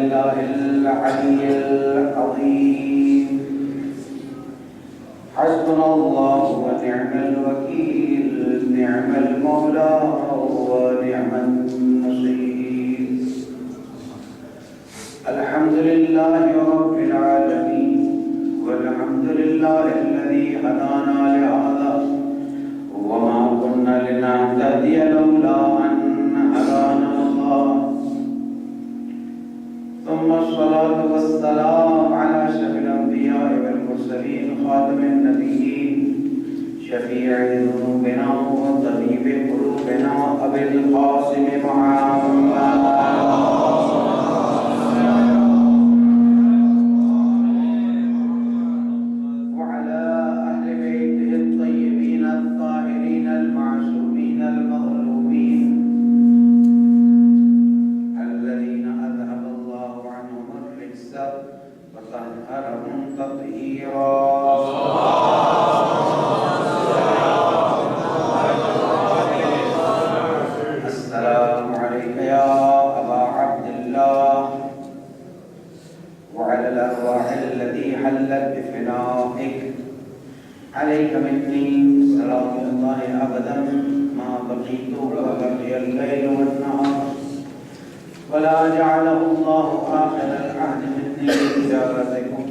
بالله العلي العظيم. حسبنا الله ونعم الوكيل، نعم المولى ونعم النصير. الحمد لله رب العالمين، والحمد لله الذي هدانا لهذا وما كنا لنهتدي لولا أن هدانا الله. ثم الصلاة والسلام على أشرف الأنبياء والمرسلين، خاتم النبيين، شفيع ذنوبنا وطبيب قلوبنا، أبي القاسم محمد وعلى أهل بيته الطيبين الطاهرين المعصومين المظلومين الذين أذهب الله عنهم الرجس وطهرهم تطهيرا. السلام عليك يا أبا عبد الله وعلى الأرواح التي حلت بفنائك. عليك مني سلام الله أبدا ما بقيت وبقي الليل والنهار، ولا جعله الله آخر العهد مني بزيارتكم.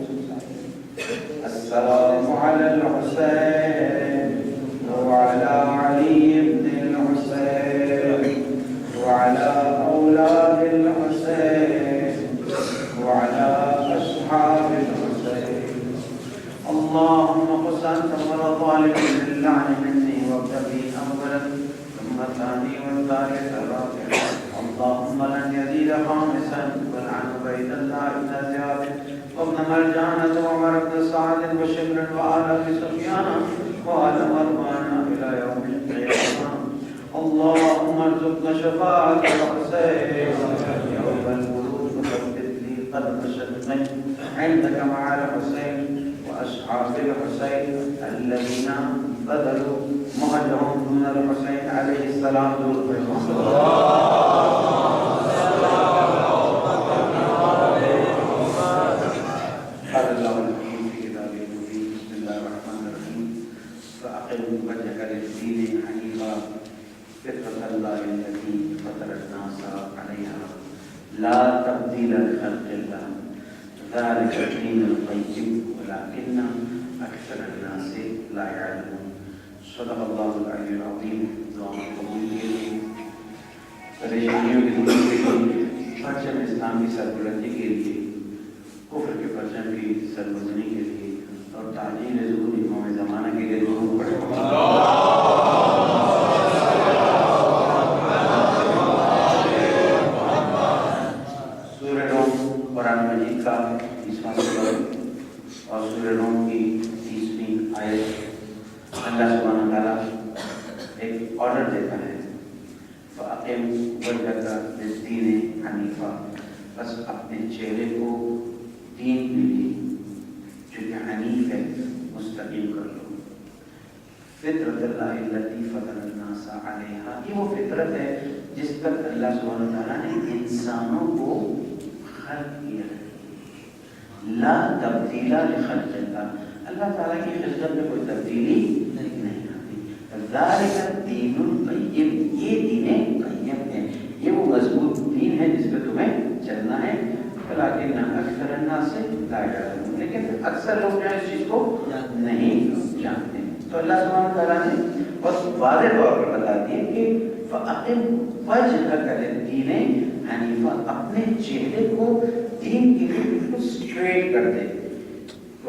السلام على الحسين وعلى علي بن الحسين وعلى أولاد الحسين وعلى أصحاب الحسين. اللهم قص أنت ظالم باللعن مني وابتغي أولا ثم ثاني والثالث الرابع. اللهم لن يزيد خامسا والعن عبيد الله بن زياد وابن مرجانة وعمر بن سعد وشمر وآل أبي سفيان وآل مروان إلى يوم القيامة. اللهم ارزقنا شفاعة الحسين يوم الورود وثبت لي قدم شدقي عندك مع الحسين وأصحاب الحسين الذين بذلوا مهجهم دون الحسين عليه السلام. قال الله الحكيم في كتابه المبين. بسم الله الرحمن الرحيم. فأقم وجهك للدين حنيفا فطرة الله التي فطر الناس عليها لا تبديل لخلق الله ذلك الدين القيم ولكن أكثر الناس لا يعلمون. صدق الله العلي العظيم. دعاء قبول کیجیے. پریشانیوں کی دور کے لیے، پرچم اسلام کی سربلندی کے لیے، کفر کے پرچم کی سربلندی کے لیے اور تعجیل ظہور امام زمانہ کے لیے درود پڑھیں. سورہ روم قرآن مجید کا 20واں سورہ اور سورہ روم کی 30ویں آیت. اللہ سبحانہ تعالیٰ ایک آرڈر دیتا ہے، فَأَقِمْ وَجْهَكَ لِلدِّينِ حَنِيفًا، بس اپنے چہرے کو دین کے لیے جو کہ حنیف ہے مستقیم کر لو. فطرت اللہ التی فطر الناس علیہا، یہ وہ فطرت ہے جس پر اللہ سبحانہ تعالیٰ نے انسانوں کو خلق کیا ہے. لا تبدیل لخلق اللہ، اللہ تعالیٰ کی خلقت میں کوئی تبدیلی نہیں آتی. ذالک الدین القیم، یہ دین قیم ہے، یہ وہ مضبوط دین ہے جس پہ تمہیں چلنا ہے. لیکن اکثر الناس لا یعلمون، لیکن اکثر لوگ جو ہے اس چیز کو نہیں جانتے. تو اللہ سبحانہ تعالیٰ نے بہت واضح طور پر بتا دیا کہ فَأَقِمْ وَجْهَكَ لِلدِّينِ حَنِيفًا، اپنے چہرے کو دین کے لیے بالکل اسٹریٹ کر دے.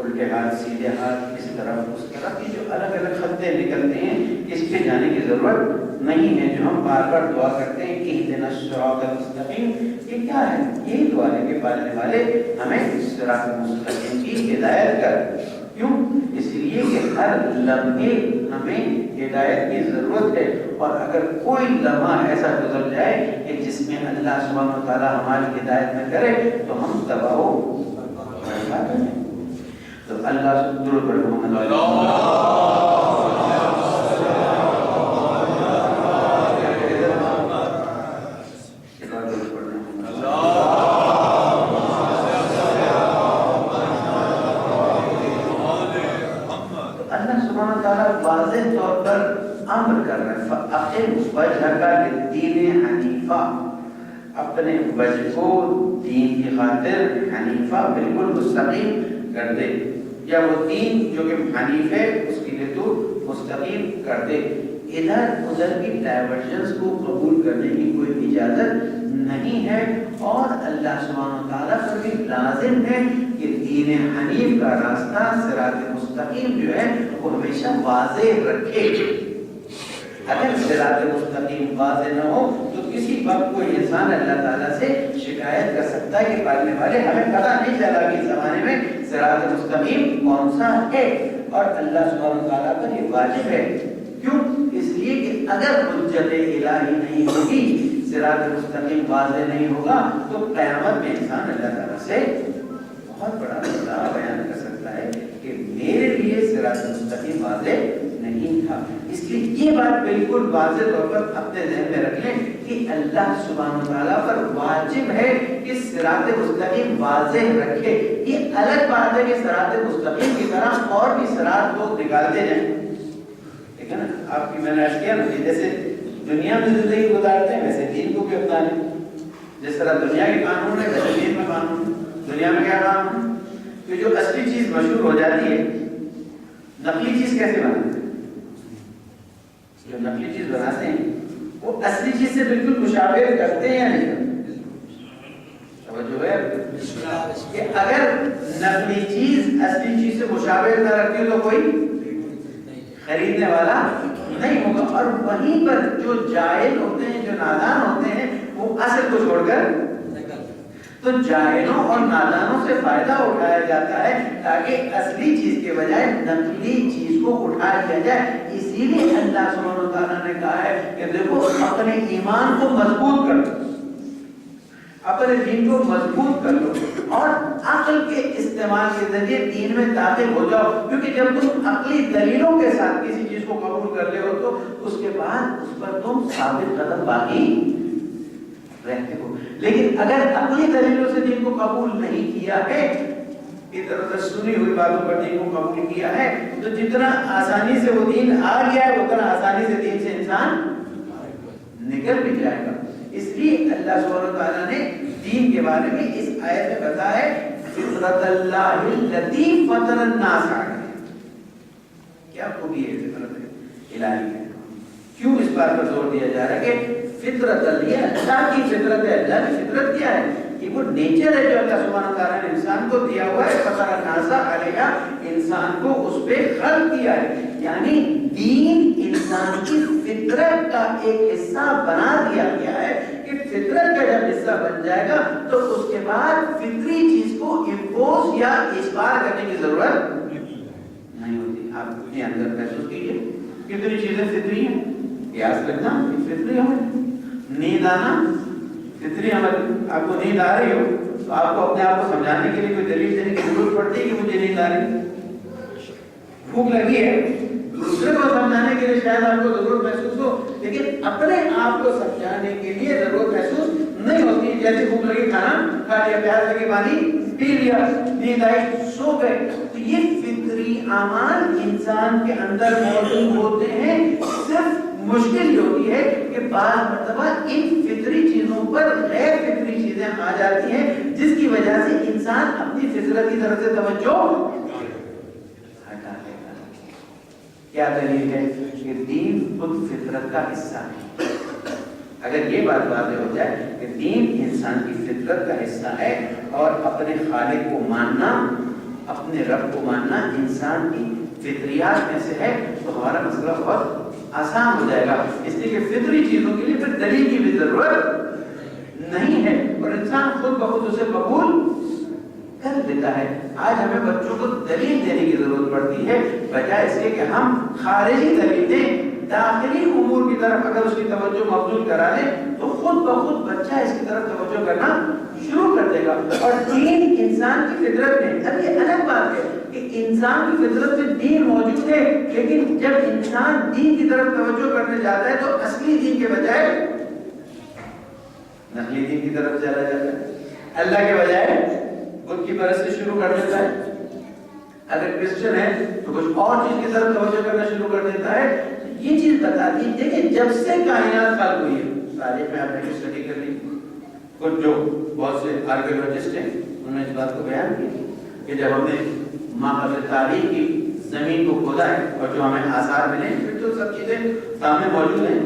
الٹے ہاتھ، سیدھے ہاتھ، اس طرف اس طرف، یہ جو الگ الگ خطے نکلتے ہیں اس پہ جانے کی ضرورت نہیں ہے. جو ہم بار بار دعا کرتے ہیں کہ اهدنا الصراط المستقیم، یہ کیا ہے؟ یہی دعا ہے کہ پالنے والے ہمیں صراط المستقیم کی ہدایت کر. کیوں؟ اس لیے کہ ہر لمحے ہمیں ہدایت کی ضرورت ہے، اور اگر کوئی لمحہ ایسا گزر جائے کہ جس میں اللہ سبحانہ و تعالیٰ ہماری ہدایت نہ کرے تو ہم تباہ و برباد ہیں. تو اللہ سے درود پڑھ محمد وجہ للدین حنیفہ، اپنے وجہ کو دین کی خاطر حنیفہ بالکل مستقیم کر دے، یا وہ دین جو کہ حنیف ہے اس کے لیے تو مستقیم کر دے۔ ادھر ادھر کی ڈائیورژنس کو قبول کرنے کی کوئی اجازت نہیں ہے، اور اللہ سبحانہ و تعالیٰ پر بھی لازم ہے کہ دین حنیف کا راستہ صراط مستقیم جو ہے وہ ہمیشہ واضح رکھے۔ اگر صراط مستقیم واضح نہ ہو تو کسی وقت کوئی انسان اللہ تعالیٰ سے شکایت کر سکتا ہے کہ پڑھنے والے ہمیں پتہ نہیں چلا کہ اس زمانے میں صراط مستقیم کون سا ہے، اور اللہ سبحانہ و تعالیٰ پر یہ واجب ہے۔ کیوں؟ اس لیے کہ اگر حجت الہی نہیں ہوگی، صراط مستقیم واضح نہیں ہوگا، تو قیامت میں انسان اللہ تعالیٰ سے بہت بڑا مسئلہ بیان کر سکتا ہے کہ میرے لیے صراط مستقیم واضح نہیں تھا۔ اس لیے یہ بات بالکل واضح طور پر اپنے ذہن میں رکھ لیں کہ اللہ سبحانہ و تعالیٰ پر واجب ہے کہ صراط مستقیم واضح رکھے۔ یہ الگ بات ہے کہ صراط مستقیم کی طرح اور بھی صراط لوگ نکالتے جائیں، ٹھیک ہے نا؟ آپ کی میں نے عرض کیا نا کہ جیسے دنیا میں زندگی گزارتے ہیں ویسے دین کو بھی اپنا لیں، جس طرح دنیا کے قانون ہے ویسے دین میں قانون ہے۔ دنیا میں کیا قانون ہے کہ جو اصلی چیز مشہور ہو جاتی ہے، نقلی چیز کیسے بناتے ہیں؟ جو نقلی چیز بناتے ہیں وہ اصلی چیز سے بالکل مشابہت کرتے ہیں یا نہیں کرتے؟ توجہ ہے کہ اگر نقلی چیز اصلی چیز سے مشابہت نہ رکھتی ہو تو کوئی خریدنے والا نہیں ہوگا، اور وہیں پر جو جاہل ہوتے ہیں، جو نادان ہوتے ہیں، وہ اصل کو چھوڑ کر، تو جاہلوں اور نادانوں سے فائدہ اٹھایا جاتا ہے تاکہ اصلی چیز کے بجائے نقلی چیز کو اٹھا لیا جائے۔ اسی لیے اللہ سبحانہ و تعالیٰ نے کہا ہے کہ دیکھو اپنے ایمان کو مضبوط کر لو، اپنے دین کو مضبوط کر لو، اور عقل کے استعمال کے ذریعے دین میں داخل ہو جاؤ، کیونکہ جب تم عقلی دلیلوں کے ساتھ کسی چیز کو قبول کر لے ہو تو اس کے بعد اس پر تم ثابت قدم باقی رہتے ہو۔ لیکن اگر عقلی دلیلوں سے دین کو قبول نہیں کیا ہے، ادھر ادھر سنی ہوئی باتوں پر دین کو قبول کیا ہے، تو جتنا آسانی سے وہ دین آ گیا ہے اتنا آسانی سے دین سے انسان نکل بھی جائے گا۔ اس لیے اللہ سبحانہ تعالیٰ نے دین کے بارے میں اس آیت میں بتایا ہے فطرت اللہ التی فطر الناس علیہ۔ کیا خوبی ہے فطرت الہی ہے؟ کیوں اس بات پر زور دیا جا رہا ہے کہ فطرت اللہ کی فطرت ہے؟ اللہ کی فطرت کیا ہے؟ کہ وہ نیچر ہے جو اللہ سبحانہ تعالیٰ نے انسان کو دیا ہوا ہے، فطر الناس علیہ، انسان کو اس پہ خلق کیا ہے، یعنی دین انسان کی فطرت کا ایک حصہ بنا دیا گیا ہے کہ فطرت کا جب حصہ بن جائے گا تو اس کے بعد فطری چیز کو امپوز یا اجبار کرنے کی ضرورت نہیں ہوتی۔ آپ اپنے اندر محسوس کیجئے کتنی چیزیں فطری ہیں۔ پیاس لگنا فطری عمل، نیند آنا فطری عمل۔ آپ کو نیند آ رہی ہو تو آپ کو اپنے آپ کو سمجھانے کے لیے کوئی دلیل دینے کی ضرورت پڑتی ہے کہ مجھے نیند آ رہی ہے؟ بھوک لگی ہے، دوسرے کو سمجھانے کے لیے شاید آپ کو ضرورت محسوس ہو، لیکن اپنے آپ کو سمجھانے کے لیے ضرورت محسوس نہیں ہوتی۔ جیسے بھوک لگی کھانا کھا لیا، پیاس لگی پانی پی لیا، نیند آئی سو گئے۔ تو یہ فطری اعمال انسان کے اندر موجود ہوتے ہیں، صرف مشکل یہ ہوتی ہے کہ بعض مرتبہ ان فطری چیزوں پر غیر فطری چیزیں آ جاتی ہیں، جس کی وجہ سے انسان اپنی فطرت کی طرف سے توجہ ہٹا دیتا ہے۔ کیا دلیل ہے کہ دین خود فطرت کا حصہ ہے؟ اگر یہ بات واضح ہو جائے کہ دین انسان کی فطرت کا حصہ ہے اور اپنے خالق کو ماننا، اپنے رب کو ماننا انسان کی فطریات میں سے ہے، تو ہمارا مسئلہ بہت آسان ہو جائے گا۔ اس لیے کہ فطری چیزوں کے لیے پھر دلیل کی بھی ضرورت نہیں ہے، اور انسان خود بخود اسے قبول کر لیتا ہے۔ آج ہمیں بچوں کو دلیل دینے کی ضرورت پڑتی ہے، بجائے اس کے کہ ہم خارجی دلیل دیں۔ داخلی امور کی طرف اگر اس کی توجہ مبذول کرا لیں تو خود بخود بچہ اس کی طرف توجہ کرنا شروع کر دے گا۔ اور دین انسان کی فطرت میں، اب یہ الگ بات ہے کہ انسان کی فطرت میں دین موجود ہے، لیکن جب انسان دین کی طرف توجہ کرنے جاتا ہے تو اصلی دین کے بجائے نقلی دین کی طرف چلا جاتا ہے، اللہ کے بجائے بت کی پرستی شروع کر دیتا ہے۔ اگر کرسچن ہے تو کچھ اور چیز کی طرف توجہ کرنا شروع کر دیتا ہے۔ یہ چیز بتا دی. دیکھیں جب سے کائنات خلق ہوئی ہے، تاریخ میں آپ نے اسٹڈی کر لی، کچھ جو بہت سے آرکیولوجسٹ ہیں انہوں نے اس بات کو بیان کیا کہ جب ہم نے ماں قبل تاریخ کی زمین کو کھودا ہے اور جو ہمیں آثار ملے ہیں، پھر تو سب چیزیں سامنے موجود ہیں،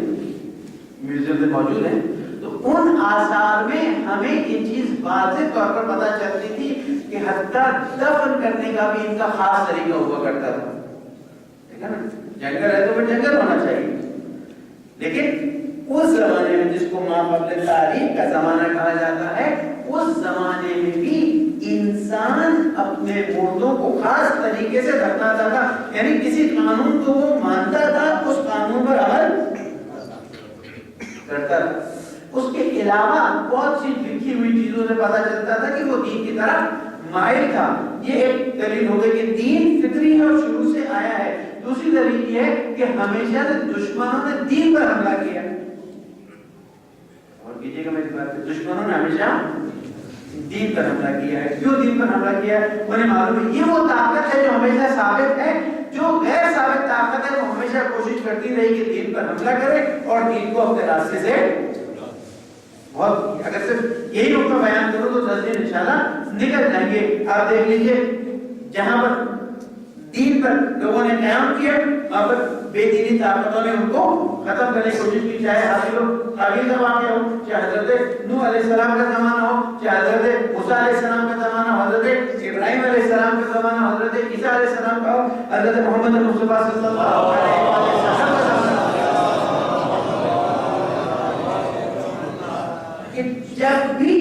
میوزیم میں موجود ہیں، تو ان آثار میں ہمیں یہ چیز واضح طور پر پتہ چلتی تھی کہ حتیٰ دفن کرنے کا بھی ان کا خاص طریقہ ہوا کرتا تھا. ٹھیک ہے نا، جنگل ہے تو پھر جنگل ہونا چاہیے، لیکن اس زمانے میں جس کو ما قبل تاریخ کا زمانہ کہا جاتا ہے، اس زمانے میں بھی انسان اپنے مردوں کو خاص طریقے سے دفناتا تھا. یعنی کسی قانون کو وہ مانتا تھا، اس قانون پر عمل کرتا تھا. اس کے علاوہ بہت سی لکھی ہوئی چیزوں سے پتہ چلتا تھا کہ وہ دین کی طرف مائل تھا. یہ ایک دلیل ہو گئی کہ دین فطری ہے اور شروع سے آیا ہے. دوسری دلیل یہ ہے کہ ہمیشہ سے دشمنوں نے دین پر حملہ کیا. اور کیجیے گا میری بات، دشمنوں نے ہمیشہ دین پر حملہ کیا ہے. کیوں دین پر حملہ کیا ہے؟ انہیں معلوم ہے یہ وہ طاقت ہے جو ہمیشہ ثابت ہے. جو غیر ثابت طاقت ہے وہ ہمیشہ کوشش کرتی رہی کہ دین پر حملہ کرے اور دین کو اپنے راستے سے بہت. اگر صرف یہی نقطہ بیان کروں تو 10 دن انشاءاللہ نکل جائیں گے. آپ دیکھ لیجئے جہاں پر دین پر لوگوں نے قیام کیا، وہاں پر بے دینی طاقتوں نے ان کو ختم کرنے کی کوشش کی. چاہے حاصل ہو قابیل کا واقعہ ہو، چاہے حضرت نوح علیہ السلام کا زمانہ ہو، چاہے حضرت موسیٰ علیہ السلام کا زمانہ ہو، حضرت ابراہیم علیہ السلام کا زمانہ ہو، حضرت عیسیٰ علیہ السلام کا ہو، حضرت محمد مصطفیٰ صلی اللہ علیہ وسلم کا زمانہ ہو. جب بھی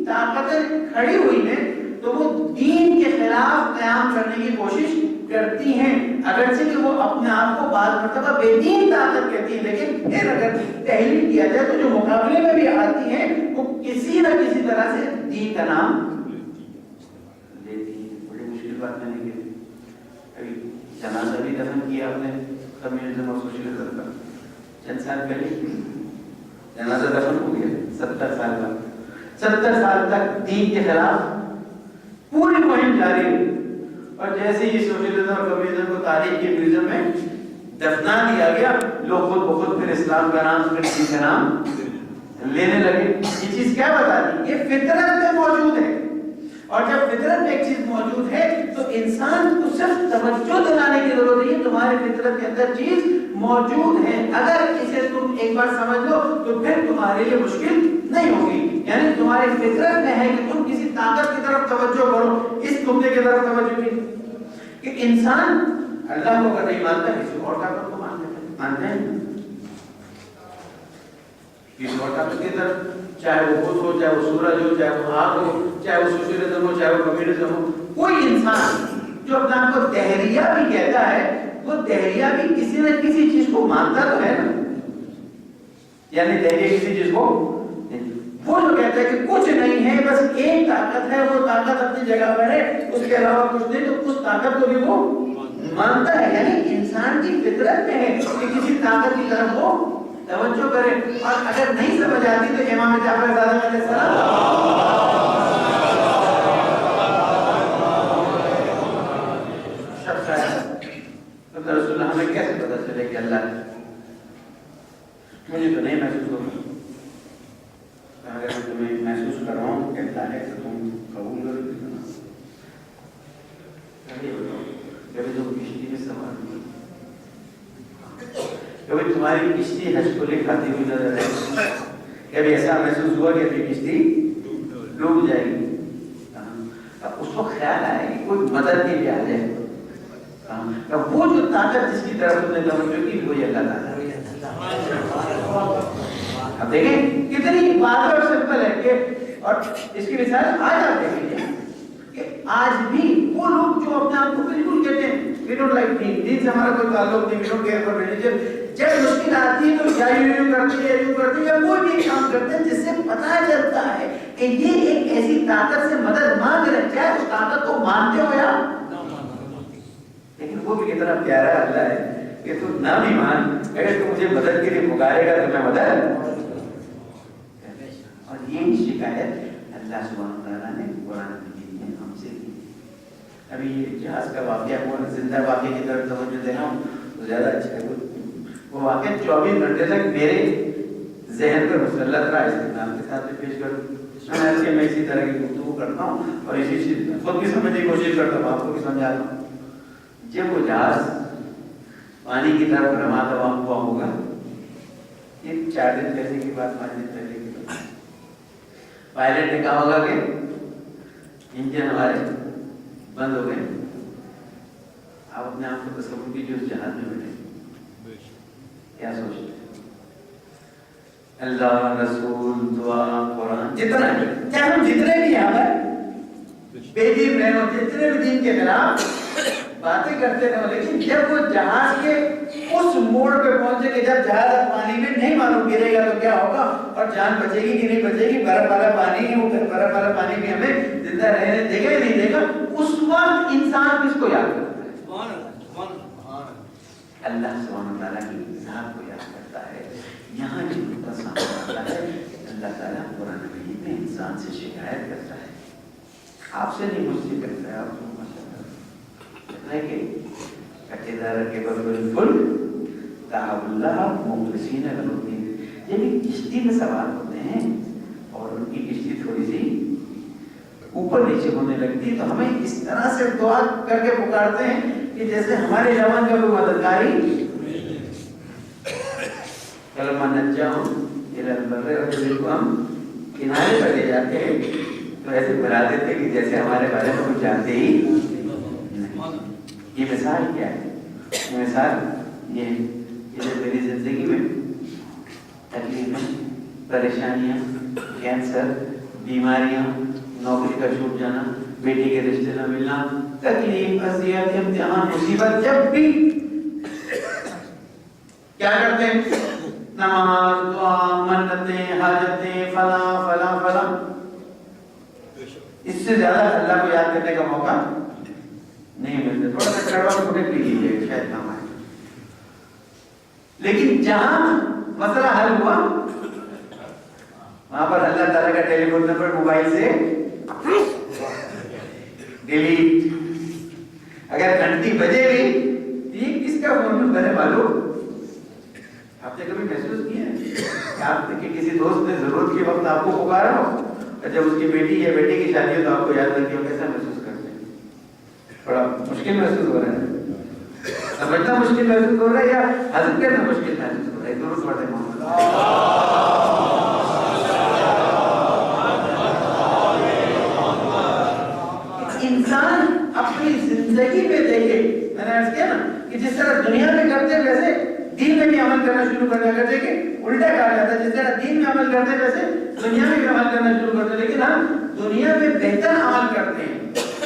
طاقتیں کھڑی ہوئی ہیں تو وہ دین کے خلاف قیام کرنے کی کوشش کرتی ہیں، اگرچہ کہ وہ اپنے آپ کو بعض مرتبہ بے دین طاقت کہتی ہیں، لیکن پھر اگر تحلیل کیا جائے تو جو مقابلے میں بھی آتی ہیں وہ کسی نہ کسی طرح سے دین کا نام لیتی ہیں. بڑی مشکل بات میں نہیں کہتی. ابھی جنازہ بھی دفن کیا آپ نے کمیونزم اور سوشلزم کا چند سال پہلے جنازہ دفن ہو گیا. 70 سال کا 70 سال تک دین کے خلاف پوری مہم جاری رہی. اور جیسے ہی سوشلزم اور کمیونزم کو تاریخ کے میوزیم میں دفنا دیا گیا، لوگ خود بخود پھر اسلام کا نام، پھر دین کا نام لینے لگے. یہ چیز کیا بتاتی؟ یہ فطرت میں موجود ہے. اور جب فطرت میں ایک چیز موجود ہے تو انسان کو صرف توجہ دلانے کی ضرورت نہیں ہے. تمہاری فطرت کے اندر چیز موجود ہے، اگر اسے تم ایک بار سمجھ لو تو پھر تمہارے لیے مشکل نہیں ہوگی. یعنی تمہاری فطرت میں ہے کہ تم کسی طاقت کی طرف توجہ کرو. اس نقطے کی طرف توجہ کی کہ انسان اللہ کو اگر نہیں مانتا کسی اور طاقت کو مانتے ہیں. کسی اور طاقت کی طرف، چاہے وہ خود ہو، چاہے وہ سورج ہو، چاہے وہ آگ ہو، چاہے وہ سوشلزم ہو، چاہے وہ کمیونزم ہو. کوئی انسان جو اپنے آپ کو دہریہ بھی کہتا ہے، وہ دہریہ بھی کسی نہ کسی چیز کو مانتا تو ہے نا. یعنی دہریہ کسی چیز کو، وہ جو کہتا ہے کہ کچھ نہیں ہے، بس ایک طاقت ہے، وہ طاقت اپنی جگہ پر ہے، اس کے علاوہ کچھ نہیں، تو اس طاقت کو بھی وہ مانتا ہے. یعنی انسان کی فطرت میں ہے کہ کسی طاقت کی طرف وہ توجہ کرے. اور اگر نہیں سمجھ آتی تو امام جعفر صادق علیہ السلام شخص ہے تو رسول اللہ ہمیں کیسے پتہ چلے کہ اللہ ہے؟ مجھے تو نہیں محسوس ہوگا. اگر میں تمہیں محسوس کر رہا ہوں کہ اللہ ہے تو تم قبول کرو. کبھی تم کشتی میں سوار ہوئی، کبھی تمہاری کشتی حج کو لے کھاتی ہوئی نظر آئی، کبھی ایسا محسوس ہوا کہ ابھی کشتی ڈوب جائے گی. اب اس وقت خیال آیا کہ کوئی مدد کے لیے آ جائے. وہ جو طاقت جس کی طرف تم نے توجہ کی وہی اللہ تعالیٰ. اب دیکھیں کتنی بات اور سمپل ہے کہ، اور اس کی مثال آج آپ دیکھیں کہ آج بھی وہ لوگ جو اپنے آپ کو بالکل کہتے ہیں we don't like دین سے ہمارا کوئی تعلق نہیں، we don't care for religion، جب مشکل آتی ہے تو یا یوں کرتے ہیں یا یوں کرتے ہیں یا کوئی بھی کام کرتے ہیں جس سے پتہ چلتا ہے کہ یہ ایک ایسی طاقت سے مدد مانگ رہے، چاہے اس طاقت کو مانتے ہو یا لیکن وہ بھی کتنا پیارا اللہ ہے کہ تو نہ بھی مان، اگر تو مجھے مدد کے لیے پکارے گا تو میں مدد. اور یہ شکایت اللہ سبحانہ وتعالیٰ نے قرآن مجید میں ہم سے کی. ابھی یہ جہاز کا واقعہ ہوا، زندہ واقعے کی طرف توجہ دے رہا ہوں تو زیادہ اچھا ہے. وہ واقعہ 24 گھنٹے تک میرے ذہن پر مسلط رہا، استقلال کے ساتھ پیش کروں میں اسی طرح کی گفتگو کرتا ہوں اور اسی چیز خود بھی سمجھنے کی کوشش کرتا ہوں، آپ کو بھی سمجھاتا ہوں۔ جب وہ جہاز پانی کی طرف رواں ہوا ہوگا، یہ 4 دن پہلے کی بات، 5 دن پہلے کی بات، پائلٹ نے کہا ہوگا کہ انجن ہمارے بند ہو گئے، آپ اپنے آپ کو تصور کیجیے اس جہاز میں بیٹھے کیا سوچتے ہیں؟ اللہ، رسول، دعا، قرآن، جتنا چاہے ہم جتنے بھی یہاں پر بے دین رہے ہو، جتنے بھی دین کے خلاف باتیں کرتے رہو، لیکن جب وہ جہاز کے اس موڑ پہ پہنچے کہ جب جہاز پانی میں نہیں معلوم گرے گا تو کیا ہوگا اور جان بچے گی کہ نہیں بچے گی، برف والا پانی ہے، وہ برف والا پانی بھی ہمیں زندہ رہنے دے گا یا نہیں دے گا، اس وقت انسان کس کو یاد کرتا ہے؟ اللہ سبحانہ وتعالیٰ کی ذات کو یاد کرتا ہے۔ یہاں جو نقطہ سامنے آتا ہے، اللہ تعالیٰ قرآن مجید میں انسان سے شکایت کرتا ہے، آپ سے نہیں، مجھ سے کرتا ہے، آپ کو ماشاءاللہ ہے کہ اِذَا رَكِبَ الْفُلْكَ دَعَوُا اللَّهَ مُخْلِصِينَ لَهُ الدِّينَ، جب کشتی میں سوار ہوتے ہیں اور ان کی کشتی تھوڑی سی اوپر نیچے ہونے لگتی ہے تو ہمیں اس طرح سے دعا کر کے پکارتے ہیں کہ جیسے ہمارے جوان کا کوئی مددگاری فَلَمَّا نَجَّاهُمْ إِلَى الْبَرِّ، اور جب ان کو ہم کنارے پر لے جاتے ہیں تو ایسے بلا دیتے کہ جیسے ہمارے بارے میں کچھ جانتے ہی نہیں۔ یہ مثال کیا ہے؟ یہ مثال یہ جیسے میری زندگی میں تکلیفیں، پریشانیاں، کینسر، بیماریاں، نوکری کا چھوٹ جانا، بیٹی کے رشتے نہ ملنا، تکلیف، اذیت، امتحان، مصیبت، جب بھی کیا کرتے ہیں؟ نماز، دعا، منتیں، حاجتیں، فلاں فلاں فلاں، اس سے زیادہ اللہ کو یاد کرنے کا موقع نہیں ملتا۔ تھوڑا سا کڑوا چھوٹے پی لیجیے شاید کام آئے، لیکن جہاں مسئلہ حل ہوا وہاں پر اللہ تعالیٰ کا ٹیلی فون نمبر موبائل سے ڈیلیٹ، اگر گھنٹی بجے بھی یہ کس کا فون نمبر ہے معلوم؟ آپ نے کبھی محسوس کیا ہے کہ آپ کے کسی دوست نے ضرورت کے وقت آپ کو پکارا ہو اور جب اس کی بیٹی یا بیٹے کی شادی ہو تو آپ کو یاد رکھے ہو، کیسا محسوس کرتے ہیں؟ بڑا مشکل محسوس ہو رہا ہے، سمجھنا مشکل محسوس ہو رہا ہے یا حضرت کرنا مشکل محسوس ہو رہا ہے؟ درود پڑھتے ہیں انسان اپنی زندگی میں دیکھے، میں نے عرض کیا نا کہ جس طرح دنیا میں کرتے ویسے دین میں بھی عمل کرنا شروع کرنا کرتے کہ الٹا کہا جاتا ہے، جس طرح دین میں عمل کرتے ویسے دنیا میں بھی عمل کرنا شروع کرتے، لیکن ہم دنیا میں بہتر عمل کرتے ہیں،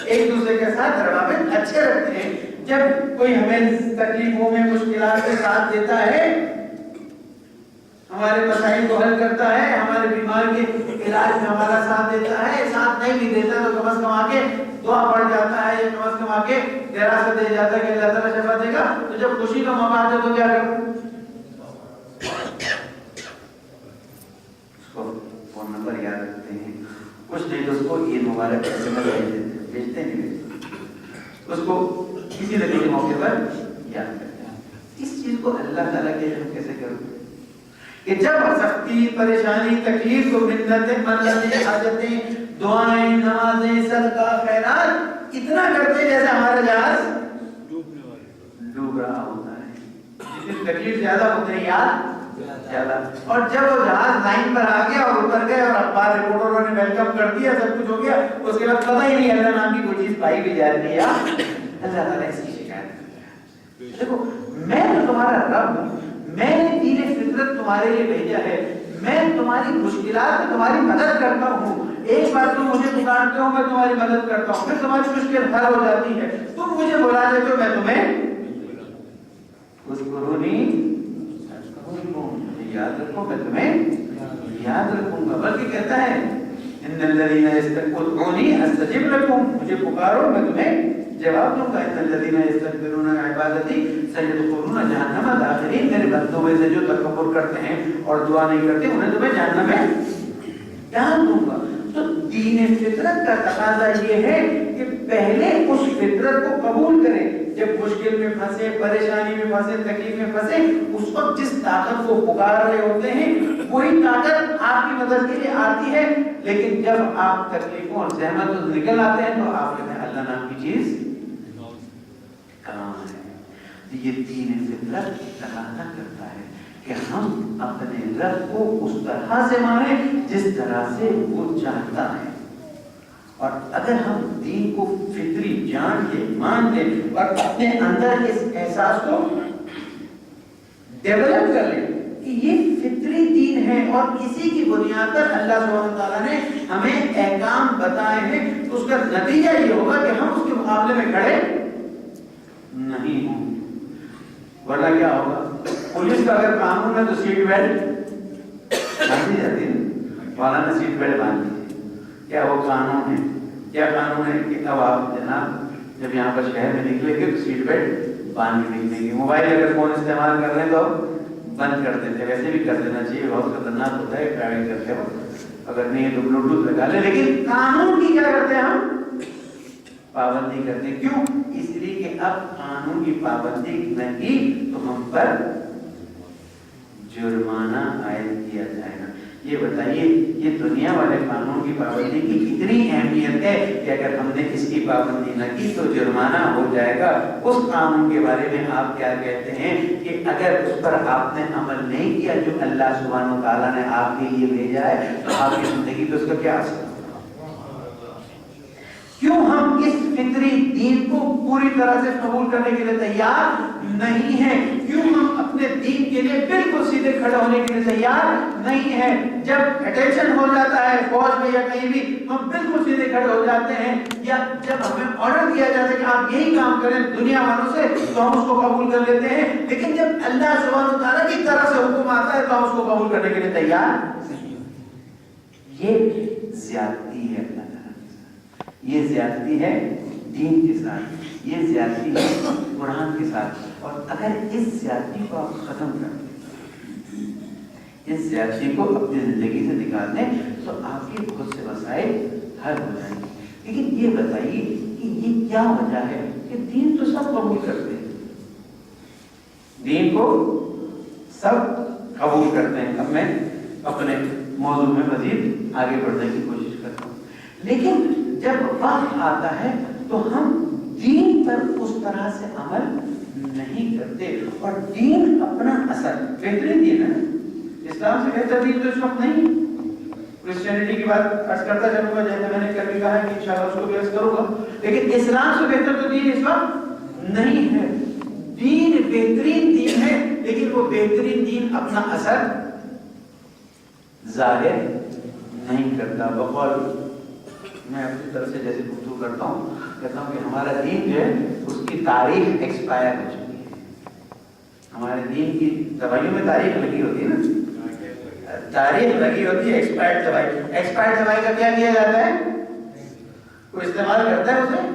ایک دوسرے کے ساتھ روابط اچھے رکھتے ہیں، جب کوئی ہمیں تکلیفوں میں مشکلات کے ساتھ دیتا ہے، ہمارے مسائل کو حل کرتا ہے، ہمارے بیمار کے علاج میں ہمارا ساتھ دیتا ہے، ساتھ نہیں بھی دیتا تو کم از کم آ کے دعا پڑھ جاتا ہے، یا کم از کم آ کے دراصل دے جاتا ہے کہ اللہ تعالیٰ شفا دے گا، تو جب خوشی کا موقع آتا ہے تو کیا کروں؟ اس کو فون نمبر یاد رکھتے ہیں، کچھ نہیں تو اس کو عید مبارک ایسے میں بھیجتے نہیں، اس کو کسی نہ کسی موقع پر یاد کرتے ہیں۔ اس چیز کو اللہ تعالیٰ کے ہم کیسے کروں کہ جب سختی، پریشانی، تکلیف کو منتیں، منتیں، حاجتیں، دعائیں، نمازیں، صدقہ، خیرات اتنا کرتے جیسے ہمارا جہاز ڈوب رہا ہوتا ہے، جتنی تکلیف زیادہ ہوتے ہیں یاد زیادہ، اور جب وہ جہاز لائن پر آ گیا اور اتر گئے اور اخبار رپورٹروں نے ویلکم کر دیا، سب کچھ ہو گیا، اس کے بعد پتہ ہی نہیں اللہ نام کی کوئی چیز پائی بھی جا رہی ہے، اللہ تعالیٰ اس کی شکایت کرتا ہے۔ دیکھو میں تو تمہارا رب ہوں، میں نے دین فطرت تمہارے لیے بھیجا ہے، میں تمہاری مشکلات میں تمہاری مدد کرتا ہوں، ایک بار تم مجھے پکارتے ہو میں تمہاری مدد کرتا ہوں، پھر تمہاری مشکل حل ہو جاتی ہے، تم مجھے بلا دیتے ہو میں تمہیں یاد رکھو، میں تمہیں یاد رکھوں گا، بلکہ کہتا ہے ان الذین یستکبرون استجب لکم، مجھے پکارو میں تمہیں جواب دوں گا، ان الذین یستکبرون عن عبادتی سیدخلون جہنم داخرین، میرے بندوں میں سے جو تکبر کرتے ہیں اور دعا نہیں کرتے انہیں تو میں جہنم میں ڈال دوں گا۔ تو دین فطرت کا تقاضا یہ ہے کہ پہلے اس فطرت کو قبول کریں، جب مشکل میں پھنسے، پریشانی میں پھنسے، تکلیف میں پھنسے، اس وقت جس طاقت کو پکار رہے ہوتے ہیں وہی طاقت آپ کی مدد کے لیے آتی ہے. لیکن جب آپ تکلیفوں اور زحمتوں سے نکل آتے ہیں تو آپ کہتے ہیں اللہ نام کی چیز کہاں ہے. یہ دین فطرت تقاضا کرتا ہے کہ ہم اپنے رب کو اس طرح سے مانیں جس طرح سے وہ چاہتا ہے. اور اگر ہم دین کو فطری جان کے مان لیں اور اپنے اندر اس احساس کو ڈیولپ کر لیں کہ یہ فطری دین ہے اور اسی کی بنیاد پر اللہ سبحانہ تعالیٰ نے ہمیں احکام بتائے ہیں، تو اس کا نتیجہ یہ ہوگا کہ ہم اس کے مقابلے میں کھڑے نہیں ہوں. ورنہ کیا ہوگا؟ پولیس کا اگر قانون ہے تو سیٹ بیلٹ باندھی جاتی ہے، مولانا سیٹ بیلٹ باندھ دیجیے. کیا وہ قانون ہے؟ کیا قانون ہے کہ اب آپ جناب جب یہاں پر شہر میں نکلیں گے تو سیٹ بیلٹ باندھ کے نکلیں گے. موبائل اگر فون استعمال کر رہے ہیں تو بند کر دیتے، ویسے بھی کر دینا چاہیے، بہت خطرناک ہوتا ہے ڈرائیونگ کرتے وقت. اگر نہیں ہے تو بلوٹوتھ لگا لیں. لیکن قانون کی کیا کرتے ہیں ہم؟ پابندی کرتے ہیں. کیوں؟ اس لیے کہ اب قانون کی پابندی نہیں تو ہم پر جرمانہ عائد کیا جائے گا. یہ بتائیے یہ دنیا والے قانون کی پابندی کی کتنی اہمیت ہے کہ اگر ہم نے اس کی پابندی نہ کی تو جرمانہ ہو جائے گا. اس قانون کے بارے میں آپ کیا کہتے ہیں کہ اگر اس پر آپ نے عمل نہیں کیا جو اللہ سبحانہ تعالیٰ نے آپ کے لیے بھیجا ہے تو آپ کی زندگی پہ اس کا کیا اثر؟ کیوں ہم اس فطری دین کو پوری طرح سے قبول کرنے کے لیے تیار نہیں ہیں؟ کیوں ہم اپنے دین کے لیے بالکل سیدھے کھڑے ہونے کے لیے تیار نہیں ہیں؟ جب اٹینشن ہو جاتا ہے فوج میں یا کہیں بھی ہم بالکل سیدھے کھڑے ہو جاتے ہیں، یا جب ہمیں آرڈر دیا جاتا ہے کہ آپ یہی کام کریں دنیا والوں سے تو ہم اس کو قبول کر لیتے ہیں. لیکن جب اللہ سبحانہ تعالیٰ کی طرف سے حکم آتا ہے تو ہم اس کو قبول کرنے کے لیے تیار نہیں. یہ زیادتی ہے اللہ تعالیٰ کے ساتھ، یہ زیادتی ہے دین کے ساتھ، یہ زیادتی ہے قرآن کے ساتھ. اور اگر اس زیادتی کو آپ ختم کر دیں، اس زیادتی کو اپنی زندگی سے نکال دیں تو آپ کے بہت سے مسائل حل ہو جائیں گے. لیکن یہ بتائیے کہ یہ کیا وجہ ہے کہ دین تو سب قبول کرتے ہیں، دین کو سب قبول کرتے ہیں. اب میں اپنے موضوع میں مزید آگے بڑھنے کی کوشش کرتا ہوں. لیکن جب وقت آتا ہے تو ہم دین پر اس طرح سے عمل نہیں کرتے اور دین اپنا اثر بہترین دین ہے. اسلام سے بہتر دین تو اس وقت نہیں. کرسچینٹی کی بات عرض کرتا چلوں گا جیسے میں نے کل بھی کہا ہے کہ انشاءاللہ اس کو بھی عرض کروں گا. لیکن اسلام سے بہتر تو دین اس وقت نہیں ہے. دین بہترین دین ہے لیکن وہ بہترین دین اپنا اثر ظاہر نہیں کرتا. بقول میں اپنی طرف سے جیسے گفتگو کرتا ہوں کہتا ہوں کہ ہمارا دین جو ہے اس کی تاریخ ایکسپائر ہو چکی ہے. ہمارے دین کی دوائیوں میں تاریخ لگی ہوتی ہے نا، تاریخ لگی ہوتی ہے. ایکسپائرڈ دوائی، ایکسپائرڈ دوائی کا کیا کیا جاتا ہے؟ کوئی استعمال کرتا ہے اسے؟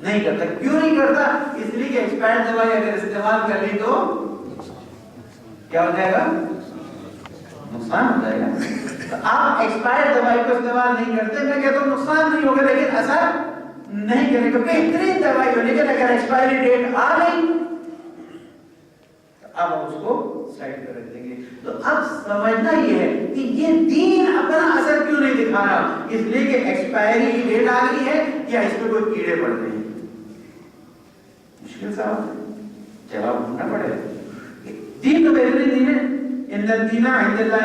نہیں کرتا. کیوں نہیں کرتا؟ اس لیے کہ ایکسپائرڈ دوائی اگر استعمال کر لی تو کیا ہو جائے گا؟ نقصان ہو جائے گا. تو آپ ایکسپائرڈ دوائی کو استعمال نہیں کرتے. میں کہتا ہوں نقصان نہیں ہوگا لیکن اثر نہیں کرے گا. بہترین دوائی ہو لیکن اگر ایکسپائری ڈیٹ آ گئی تو اب ہم اس کو سائڈ کر دیں گے. تو اب سمجھنا یہ ہے کہ یہ دین اپنا اثر کیوں نہیں دکھا رہا؟ اس لیے کہ ایکسپائری ڈیٹ آ گئی ہے یا اس میں کوئی کیڑے پڑ گئے ہیں. مشکل صاحب جواب ڈھونڈنا پڑے گا. دین تو بہترین دین ہے. ان الدین عند اللہ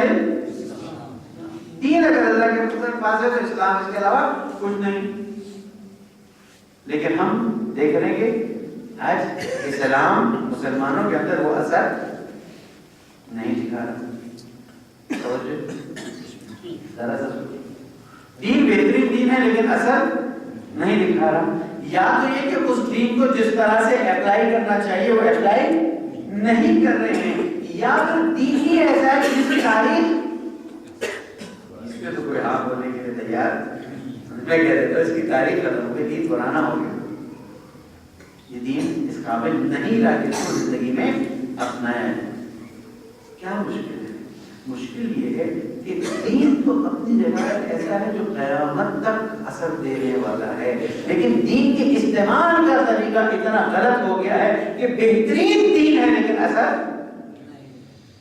دین اگر اللہ کے پاس ہے تو اسلام اس کے علاوہ کچھ نہیں. لیکن ہم دیکھ رہے ہیں کہ آج اسلام مسلمانوں کے اندر وہ اثر نہیں دکھا رہا. ذرا سا دین بہترین دین ہے لیکن اثر نہیں دکھا رہا. یا تو یہ کہ اس دین کو جس طرح سے اپلائی کرنا چاہیے وہ اپلائی نہیں کر رہے ہیں، یا پھر دین ہی ایسا ہے جس کی تاریخ اس پہ تو کوئی ہاں بولنے کے لیے تیار. میں کہہ دیتا ہوں اس کی تاریخ ختم ہو گئی، دین پرانا ہو گیا. یہ دین اس قابل نہیں رہا کہ اس کو زندگی میں اپنایا ہے. کیا مشکل ہے؟ مشکل یہ ہے کہ دین تو اپنی جگہ ایسا ہے جو قیامت تک اثر دینے والا ہے، لیکن دین کے استعمال کا طریقہ اتنا غلط ہو گیا ہے کہ بہترین دین ہے لیکن اثر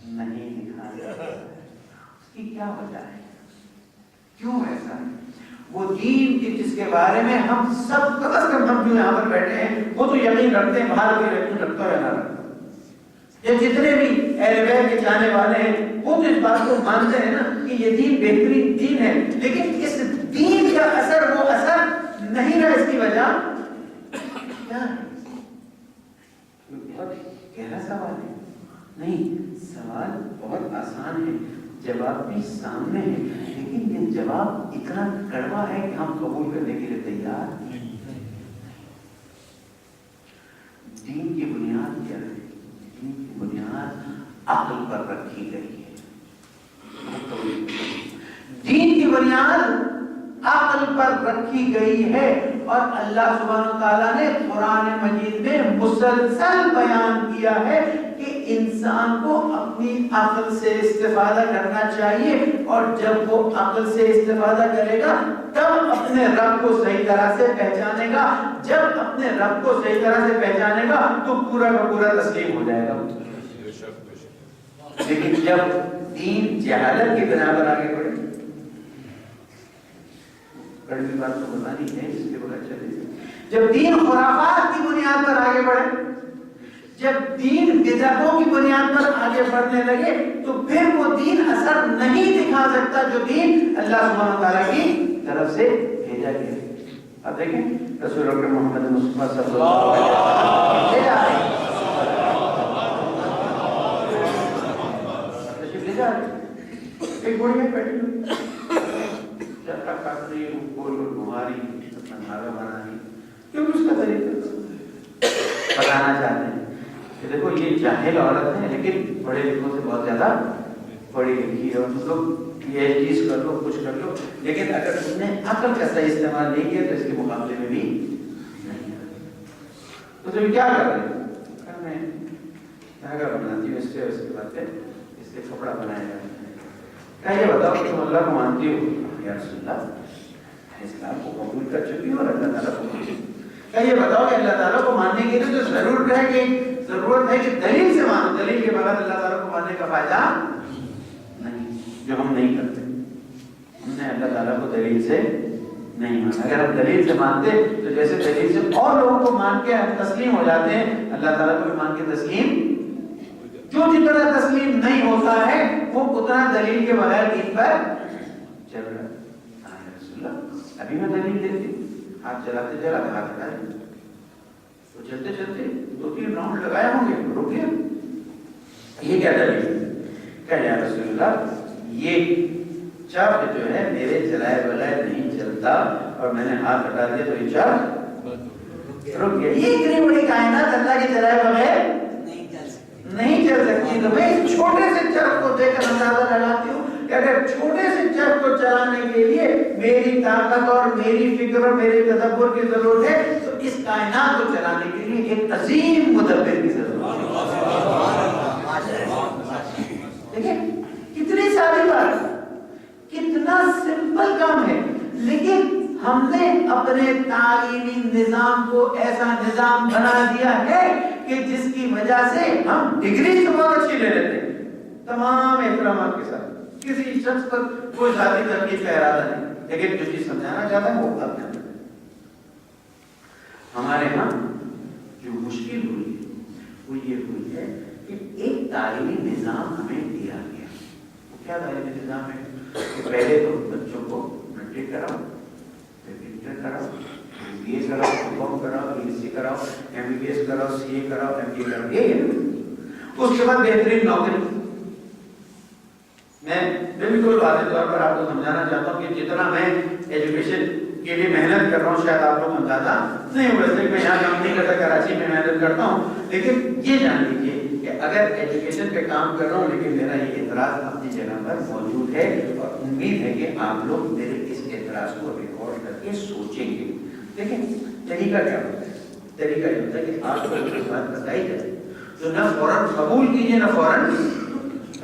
نہیں دکھاتا۔ اس کی کیا وجہ ہے؟ کیوں ایسا ہے؟ وہ دین کی جس کے بارے میں ہم سب کم از کم ہم جو یہاں پر بیٹھے ہیں وہ تو یقین رکھتے ہیں، باہر بھی یقین رکھتا ہے نہ رکھتا، یہ جتنے بھی اہل بیت کے چاہنے والے ہیں وہ تو اس بات کو مانتے ہیں نا کہ یہ دین بہترین دین ہے، لیکن اس دین کا اثر وہ اثر نہیں رہا۔ اس کی وجہ کیا ہے؟ بہت گہرا سوال ہے؟ نہیں، سوال بہت آسان ہے، جواب بھی سامنے ہے، لیکن یہ جواب اتنا کڑوا ہے کہ ہم قبول کرنے کے لیے تیار نہیں۔ دین کی بنیاد کیا ہے؟ دین کی بنیاد عقل پر رکھی گئی ہے۔ دین کی بنیاد عقل پر رکھی گئی ہے، اور اللہ سبحانہ وتعالیٰ نے قرآن مجید میں مسلسل بیان کیا ہے کہ انسان کو اپنی عقل سے استفادہ کرنا چاہیے، اور جب وہ عقل سے استفادہ کرے گا تب اپنے رب کو صحیح طرح سے پہچانے گا۔ جب اپنے رب کو صحیح طرح سے پہچانے گا تو پورا کا پورا تسلیم ہو جائے گا۔ لیکن جب دین جہالت کی بنا پر آگے بڑھے، کڑوی بات تو بتانی ہے جس کے بغیر چلے، جب دین خرافات کی بنیاد پر آگے بڑھے، جب دین بدعتوں کی بنیاد پر آگے بڑھنے لگے، تو پھر وہ دین اثر نہیں دکھا سکتا جو دین اللہ سبحانہ وتعالیٰ کی طرف سے بھیجا گیا۔ اب دیکھیں رسول اکرم محمد مصطفیٰ صلی اللہ علیہ وسلم لے جا رہے ہیں، تشریف لے جا رہے ہیں، ایک بڑی ہے بیٹھی چرکا کاٹ رہی ہے، اوپر گھما رہی ہے، اپنا دھاگا بنا رہی ہے، کیونکہ اس کا طریقہ بتانا چاہتے ہیں کہ دیکھو یہ جاہل عورت ہے لیکن بڑے لکھوں سے بہت زیادہ پڑھی لکھی ہے، اور مطلب یہ چیز کر لو کچھ کر لو، لیکن اگر تم نے عقل کا صحیح استعمال نہیں کیا تو اس کے مقابلے میں بھی نہیں ہے۔ تو تم کیا کر رہے ہو؟ میں دھاگا بناتی ہوں اس سے، اس کے بعد اس سے کپڑا بنایا جاتا ہے۔ کیا یہ بتاؤ کہ تم اللہ کو مانتی ہو؟ یا رسول اللہ اسلام کو قبول کر چکی ہو اور اللہ تعالیٰ کو، کیا یہ بتاؤ کہ اللہ تعالیٰ کو ماننے کے لیے تو ضرورت ہے کہ دلیل سے مانو، دلیل کے بغیر اللہ تعالیٰ کو ماننے کا فائدہ نہیں، جو ہم نہیں کرتے۔ ہم نے اللہ تعالیٰ کو دلیل سے نہیں مانا، اگر ہم دلیل سے مانتے تو جیسے دلیل سے اور لوگوں کو مان کے ہم تسلیم ہو جاتے ہیں، اللہ تعالیٰ کو بھی مان کے تسلیم، جو جتنا تسلیم نہیں ہوتا ہے وہ اتنا دلیل کے بغیر دین پر چل رہا ہے۔ رسول اللہ ابھی میں دلیل دیتی، ہاتھ چلاتے چلاتے ہاتھ ہٹا دیں، تو چلتے چلتے 2-3 راؤنڈ لگائے ہوں گے، رک گیا، یہ کیا دلیل ہے؟ کہ یا رسول اللہ یہ چرخ جو ہے میرے چلائے بغیر نہیں چلتا، اور میں نے ہاتھ ہٹا دیا تو یہ چرخ رک گیا۔ یہ اتنی بڑی کائنات اللہ کے چلائے بغیر نہیں چل سکتی، تو میں اس چھوٹے سے چرخ کو دیکھ کر اندازہ لگاتی ہوں کہ اگر چھوٹے سے چرخ کو چلانے کے لیے میری طاقت اور میری فکر اور میرے تدبر کی ضرورت ہے، تو اس کائنات کو چلانے کے لیے ایک عظیم مدبر کی ضرورت ہے۔ دیکھیں کتنی ساری بات، کتنا سمپل کام ہے، لیکن ہم نے اپنے تعلیمی نظام کو ایسا نظام بنا دیا ہے کہ جس کی وجہ سے ہم ڈگری سے بہت اچھی لے لیتے ہیں تمام احترامات کے ساتھ، کسی شخص پر کوئی ذاتی تنقید کا ارادہ نہیں، لیکن جو چیز سمجھانا چاہتا ہے وہ آپ نے ہمارے ہاں جو مشکل ہوئی ہے وہ یہ ہوئی ہے کہ ایک تعلیمی نظام ہمیں دیا گیا۔ وہ کیا تعلیمی نظام ہے کہ پہلے تو بچوں کو میٹرک کراؤ، انٹر کراؤ، بی اے کراؤ، BCom کراؤ، BSc کراؤ، MBBS کراؤ، CA کراؤ، MBA کراؤ، یہ ہے۔ اس کے بعد بہترین نوکری۔ میں بالکل واضح طور پر آپ کو سمجھانا چاہتا ہوں کہ جتنا میں ایجوکیشن کے لیے محنت کر رہا ہوں شاید آپ لوگ اندازہ نہیں ہو سکتا، میں یہاں کام نہیں کرتا، کراچی میں محنت کرتا ہوں، لیکن یہ جان لیجیے کہ اگر ایجوکیشن پہ کام کر رہا ہوں لیکن میرا یہ اعتراض اپنی جگہ پر موجود ہے، اور امید ہے کہ آپ لوگ میرے اس اعتراض کو ریکارڈ کر کے سوچیں گے۔ دیکھیں طریقہ کیا ہوتا ہے؟ طریقہ یہ ہوتا ہے کہ آپ کو ایک بات بتائی جائے تو نہ فوراً قبول کیجیے نہ فوراً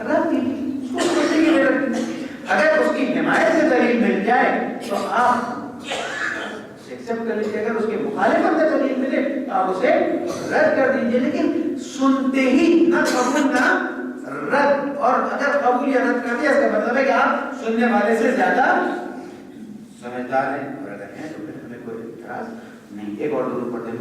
رد کیجیے، اس کو سوچنے کے لیے رکھیں۔ اگر اس کی حمایت سے دلیل مل جائے تو آپ حاصل کر لیجیے. اگر اس کے مخالفت کا دلیل ملے تو آپ اسے رد کر دیجیے. لیکن سنتے ہی نہ قبول نہ رد. اور اگر قبول یا رد کر دیا اس کا مطلب ہے کہ آپ سننے والے سے زیادہ سمجھدار ہیں. اور اگر ہیں تو پھر ہمیں کوئی اعتراض نہیں. ایک اور درود پڑھتے ہیں.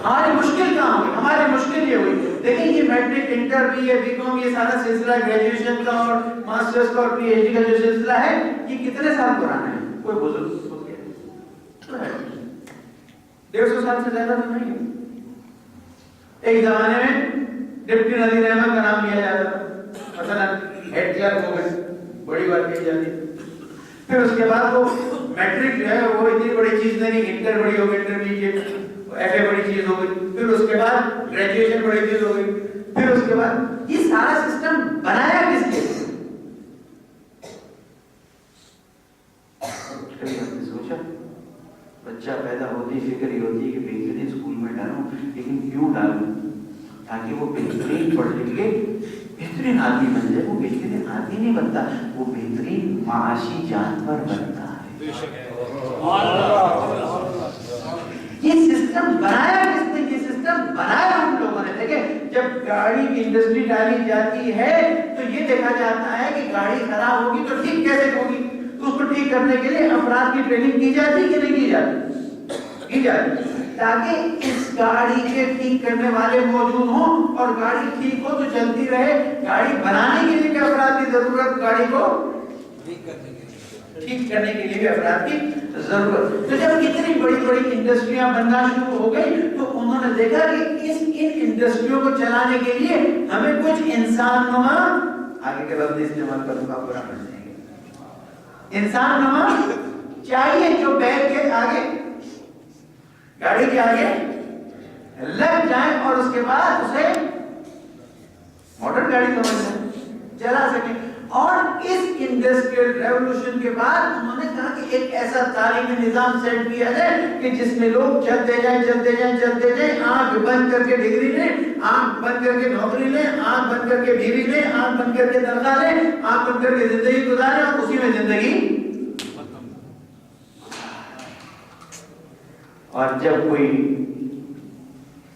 ہماری مشکل کہاں ہوئی؟ ہماری مشکل یہ ہوئی. دیکھیں یہ matric inter B A B com یہ سارا سلسلہ گریجویشن کا اور ماسٹرز کا اور پی ایچ ڈی کا جو سلسلہ ہے یہ کتنے سال پرانا ہے؟ کوئی بزرگ ہو گیا 150 سال سے زیادہ تو نہیں ہے. ایک زمانے میں ڈپٹی نظیر احمد کا نام لیا جاتا تھا, مثلا ہیڈ کلرک ہو گئے, بڑی بات کہی جاتی. پھر اس کے بعد وہ میٹرک جو ہے وہ اتنی بڑی چیز نہیں, انٹر بڑی ہو گئی, انٹرمیڈیٹ ایف اے بڑی چیز ہو گئی, پھر اس کے بعد گریجویشن بڑی چیز ہو گئی, پھر اس کے بعد یہ سارا سسٹم بنایا کس لیے؟ کبھی ہم نے سوچا بچہ پیدا ہوتی فکر ہی ہوتی ہے کہ بہترین اسکول میں ڈالوں, لیکن کیوں ڈالوں؟ تاکہ وہ بہترین پڑھ لکھ کے بہترین آدمی بن جائے. وہ بہترین آدمی نہیں بنتا, وہ بہترین معاشی جانور بنتا ہے. یہ سسٹم بنایا کس نے؟ یہ سسٹم بنایا ہم لوگوں نے. دیکھیں جب گاڑی کی انڈسٹری ڈالی جاتی ہے تو یہ دیکھا جاتا ہے کہ گاڑی خراب ہوگی تو ٹھیک کیسے ہوگی. تو اس کو ٹھیک کرنے کے لیے افراد کی ٹریننگ کی جاتی کہ نہیں کی جاتی؟ کی جاتی, تاکہ اس گاڑی کے ٹھیک کرنے والے موجود ہوں اور گاڑی ٹھیک ہو تو چلتی رہے. گاڑی بنانے کے لیے بھی افراد کی ضرورت, گاڑی کو ٹھیک کرنے کے لیے بھی افراد کی ضرورت. تو جب اتنی بڑی بڑی انڈسٹریاں بننا شروع ہو گئی تو انہوں نے دیکھا کہ ان انڈسٹریوں کو چلانے کے لیے ہمیں کچھ انسان نما, آگے کے لفظ استعمال کروں گا برا بن جائیں گے, انسان نما چاہیے جو بیل کے آگے گاڑی کے آگے لگ جائیں اور اس کے بعد اسے موٹر گاڑی سمجھ چلا سکیں. اور اس انڈسٹریل ریولوشن کے بعد انہوں نے کہا کہ ایک ایسا تعلیمی نظام سیٹ کیا جائے کہ جس میں لوگ چلتے جائیں, آنکھ بند کر کے ڈگری لیں, آنکھ بند کر کے نوکری لیں, آنکھ بند کر کے بیوی لیں, آنکھ بند کر کے تنخواہ لیں, آنکھ بند کر کے زندگی گزاریں اور اسی میں زندگی. اور جب کوئی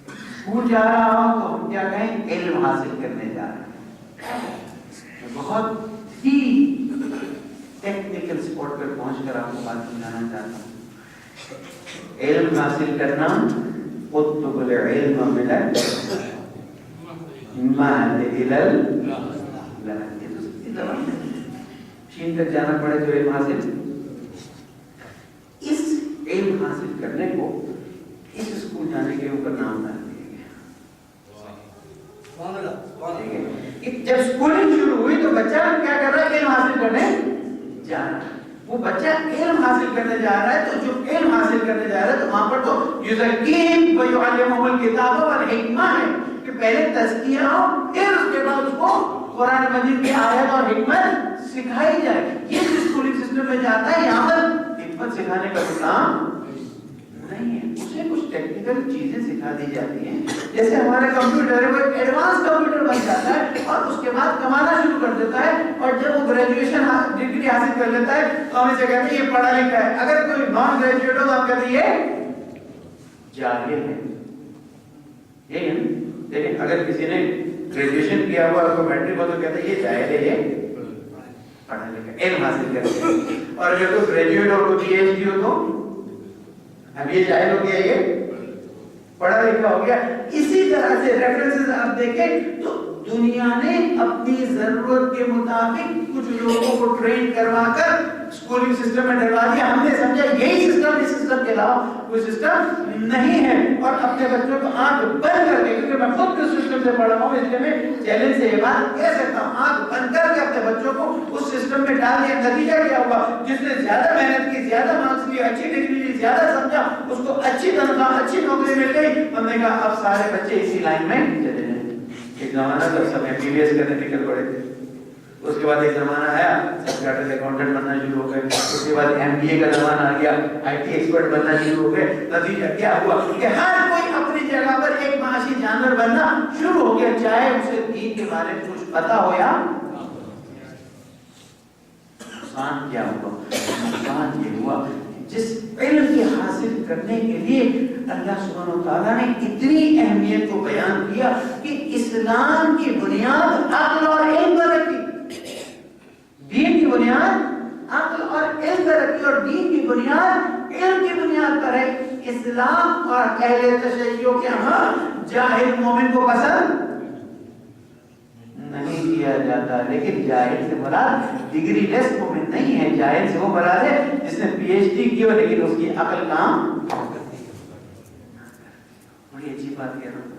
اسکول جا رہا ہو تو ہم کیا کہیں؟ علم حاصل کرنے جا رہے ہیں. بہت ہی ٹیکنیکل سپورٹ پر پہنچ کر آپ کو بات سمجھانا چاہتا ہوں. علم حاصل کرنا اطلب العلم من المهد الى البلد. چین تک جانا پڑے تو علم حاصل, اس علم حاصل کرنے کو اس اسکول جانے کے اوپر نام ڈال دیا گیا. جب اسکولنگ شروع ہوئی تو بچہ کیا کر رہا ہے؟ علم حاصل کرنے جا رہا ہے. وہ بچہ علم حاصل کرنے جا رہا ہے تو جو علم حاصل کرنے جا رہا ہے تو وہاں پر تو یزکیہم ویعلمہم الکتاب والحکمہ ہے کہ پہلے تزکیہ ہو, پھر اس کے بعد اس کو قرآن مجید کی آیت اور حکمت سکھائی جائے. یہ اسکولنگ سسٹم میں جاتا ہے, یہاں پر حکمت سکھانے کا کام نہیں ہے, اسے کچھ ٹیکنیکل چیزیں سکھا دی جاتی ہیں. جیسے ہمارا کمپیوٹر ہے, وہ ایک ایڈوانس کمپیوٹر بن جاتا ہے اور اس کے بعد کمانا شروع کر دیتا ہے. اور جب وہ گریجویشن ڈگری حاصل کر لیتا ہے تو ہم اسے کہتے ہیں یہ پڑھا لکھا ہے. اگر کوئی نان گریجویٹ ہو تو ہم کہتے ہیں یہ جاہل ہے. یہ لیکن اگر کسی نے گریجویشن کیا ہوا اور میٹرک ہو تو کہتے ہیں یہ جاہل ہے, یہ پڑھا لکھا علم حاصل کرتے ہیں. اور اگر کوئی گریجویٹ اور کوئی پی ایچ ڈی ہو تو اب یہ جاہل ہو گیا, یہ پڑھا لکھا ہو گیا. اسی طرح سے ریفرنسز آپ دیکھیں تو دنیا نے اپنی ضرورت کے مطابق کچھ لوگوں کو ٹرین کروا کر اسکولنگ سسٹم میں ڈلوا دیا. ہم نے سمجھا یہی سسٹم, اس سسٹم کے علاوہ کوئی سسٹم نہیں ہے. اور اپنے بچوں کو آنکھ بند کر کے, کیونکہ میں خود اس سسٹم سے پڑھا ہوں اس لیے میں چیلنج سے یہ بات کہہ سکتا ہوں, آنکھ بند کر کے اپنے بچوں کو اس سسٹم میں ڈال دیا. نتیجہ کیا ہوا؟ جس نے زیادہ محنت کی, زیادہ مارکس لیے, اچھی ڈگری لی, زیادہ سمجھا, اس کو اچھی تنخواہ, اچھی نوکری مل گئی. ہم نے کہا اب سارے بچے اسی لائن میں چلے جائیں. ایک زمانہ تھا سب ایم بی بی ایس کرنے نکل پڑے تھے. اس کے بعد ایک زمانہ آیا سب چارٹرڈ اکاؤنٹنٹ بننا شروع ہو گئے. اس کے بعد ایم بی اے کا زمانہ آ گیا, آئی ٹی ایکسپرٹ بننا شروع ہو گئے. نتیجہ کیا ہوا کہ ہر کوئی اپنی جگہ پر ایک معاشی جانور بننا شروع ہو گیا, چاہے اسے دین کے بارے میں کچھ پتا ہو یا کرنے کے لیے اللہ سبحانہ و تعالیٰ نے اتنی اہمیت کو بیان کیا کہ اسلام کی بنیاد عقل اور علم پر رکھی، دین کی بنیاد عقل اور علم پر رکھی، اور دین کی بنیاد علم کی بنیاد پر ہے۔ اسلام اور اہل تشیع کے ہاں جاہل مومن کو پسند نہیں کیا جاتا، لیکن جاہل سے مراد ڈگری لیس مومن نہیں ہے، جاہل سے وہ مراد ہے جس نے پی ایچ ڈی کی ہو لیکن اس کی عقل کام بڑی عجیب بات کہہ رہا ہوں،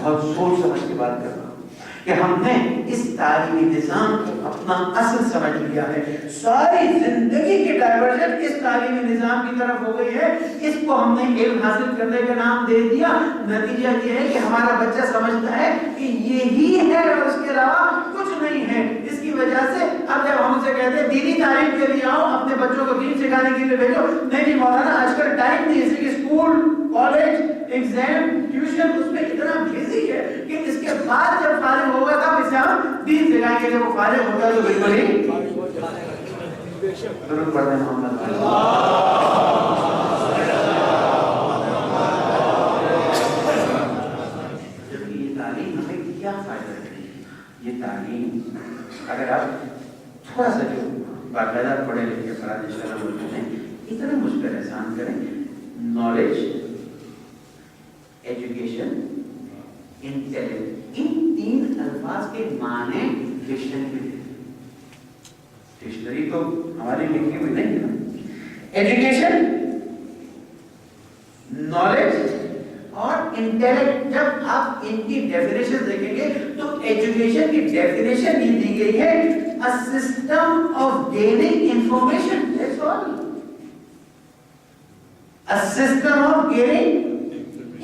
بہت سوچ سمجھ کے بات کر رہا ہوں کہ ہم نے اس تعلیمی نظام کو اپنا اصل سمجھ لیا ہے، ساری زندگی کی ڈائیورژن اس تعلیمی نظام کی طرف ہو گئی ہے، اس کو ہم نے علم حاصل کرنے کا نام دے دیا، نتیجہ یہ ہے کہ ہمارا بچہ سمجھتا ہے کہ یہی ہے اور اس کے علاوہ کچھ نہیں ہے۔ اس کی وجہ سے اب جب ہم سے کہتے ہیں دینی تعلیم کے لیے آؤ، اپنے بچوں کو دین سکھانے کے لیے بھیجو، نہیں مولانا آج کل ٹائم نہیں، اس لیے اسکول، کالج، ایگزام، ٹیوشن اس میں اتنا بزی ہے کہ اس کے بعد جب فارغ ہوگا تب اسے ہم دین سکھائیں گے، جب وہ فارغ ہوگا تو بالکل ہی ضرور پڑھتے ہیں محمد جب یہ تعلیم ہمیں کیا فائدہ ہے؟ یہ تعلیم اگر آپ تھوڑا سا جو باقاعدہ پڑھے لکھے فراد شرح ہوتے ہیں اتنا مجھ پر احسان کریں، نالج، ایجوکیشن، انٹیلیجنس، ان تین الفاظ کے معنی ڈکشنری میں، ڈکشنری تو ہماری لکھی ہوئی نہیں ہے نا، ایجوکیشن، نالج اور انٹیلیجنس، جب آپ ان کی ڈیفینیشن دیکھیں گے تو ایجوکیشن کی ڈیفینیشن یہ دی گئی ہے a system of gaining information, that's all, a system of gaining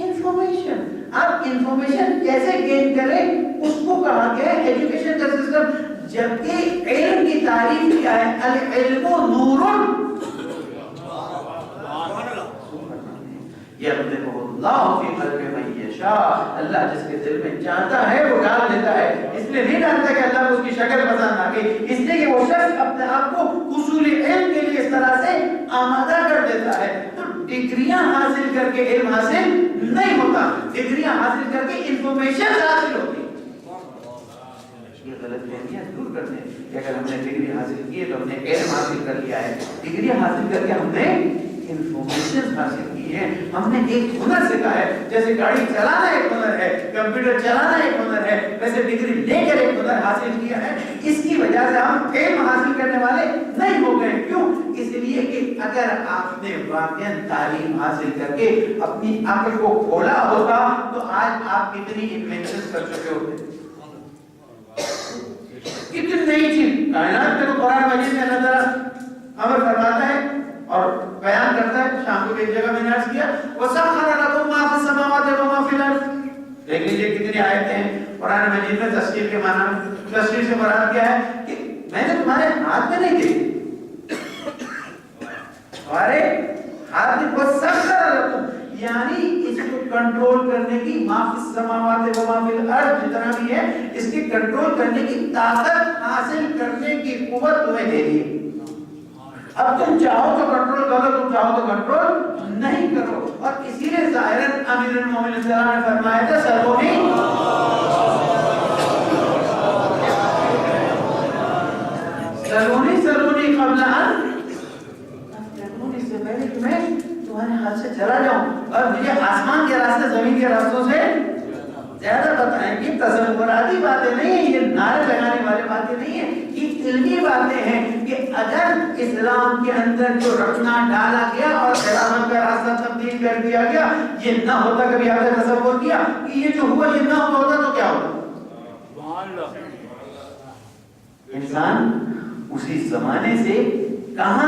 information. اب انفارمیشن کیسے گین کریں اس کو کہا گیا ہے ایجوکیشن کا سسٹم، جبکہ علم کی تعریف کیا ہے؟ العلم نور یقذف اللہ فی قلب من یشاء، اللہ جس کے دل میں چاہتا ہے وہ ڈال دیتا ہے، اس لیے نہیں ڈالتا کہ اللہ کو اس کی شکل پسند آ گئی، اس لیے کہ وہ شخص اپنے آپ کو حصول علم کے لیے اس طرح سے آمادہ کر دیتا ہے۔ تو ڈگریاں حاصل کر کے علم حاصل نہیں ہوتا، ڈگریاں حاصل کر کے انفارمیشن حاصل ہوتی۔ یہ غلط فہمیاں دور کرتے ہیں کہ اگر ہم نے ڈگری حاصل کی ہے تو ہم نے علم حاصل کر لیا ہے، ڈگری حاصل کر کے ہم نے انفارمیشن حاصل کی ہے، ہم نے ایک ہنر سیکھا ہے، جیسے گاڑی چلانا ایک ہنر ہے، کمپیوٹر چلانا ایک ہنر ہے، ویسے ڈگری لے کر ایک ہنر حاصل کیا ہے۔ اس کی وجہ سے ہم علم حاصل کرنے والے نہیں ہو گئے، کیوں؟ اس لیے کہ اگر آپ نے واقعا تعلیم حاصل کر کے اپنی عقل کو کھولا ہوتا تو آج آپ کتنی انوینشن کر چکے ہوتے، کتنی نئی چیز کائنات میں۔ تو قرآن مجید میں اللہ تعالیٰ امر فرماتا ہے اور بیان کرتا ہے، شام کو ایک جگہ میں نے عرض کیا وَسَخَّرَ لَكُم مَّا فِي السَّمَاوَاتِ وَمَا فِي الْأَرْضِ، دیکھ لیجیے کتنی آیتیں ہیں قرآن مجید میں تشکیل کے معنی، تشکیل سے مراد کیا ہے کہ میں نے تمہارے ہاتھ میں نہیں دیکھی، تمہارے ہاتھ میں وَسَخَّرَ لَكُم، یعنی اس کو کنٹرول کرنے کی مَا فِي السَّمَاوَاتِ وَمَا فِي الْأَرْضِ جتنا بھی ہے اس کی کنٹرول کرنے کی طاقت حاصل کرنے کی قوت تمہیں دے دی۔ اب تم چاہو تو کنٹرول کرو، تم چاہو تو کنٹرول نہیں کرو، اور اسی لیے ظاہراً امیر المومنین صلی اللہ علیہ وسلم نے فرمایا تھا سلونی قبل ان تفتنون، اس سے پہلے کہ میں تمہارے ہاتھ سے چلا جاؤں، اور مجھے آسمان کے راستے زمین کے راستوں سے زیادہ بتائیں۔ یہ تصوراتی باتیں نہیں ہیں، یہ نعرے لگانے والی باتیں نہیں ہیں، یہ علمی باتیں ہیں کہ اگر اسلام کے اندر جو رکھنا ڈالا گیا اور خلافت کا راستہ تبدیل کر دیا گیا، یہ نہ ہوتا، کبھی آپ نے تصور کیا کہ یہ جو ہوا یہ نہ ہوتا تو کیا ہوتا؟ انسان اسی زمانے سے کہاں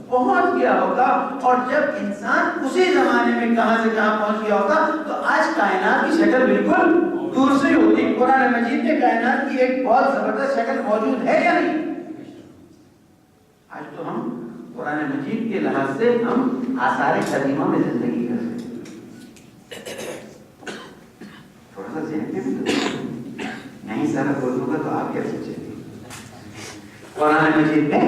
پہنچ گیا ہوتا، اور جب انسان اسی زمانے میں کہاں سے کہاں پہنچ گیا ہوتا تو آج کائنات کی شکل بالکل دوسری ہوتی۔ قرآن مجید میں کائنات کی ایک بہت زبردست شکل موجود ہے یا نہیں؟ آج تو ہم قرآن مجید کے لحاظ سے ہم آثار قدیمہ میں زندگی کر رہے ہیں۔ تھوڑا سا ذہن میں بھی نہیں سارا بولوں گا تو آپ کیا سوچیں گے؟ قرآن مجید میں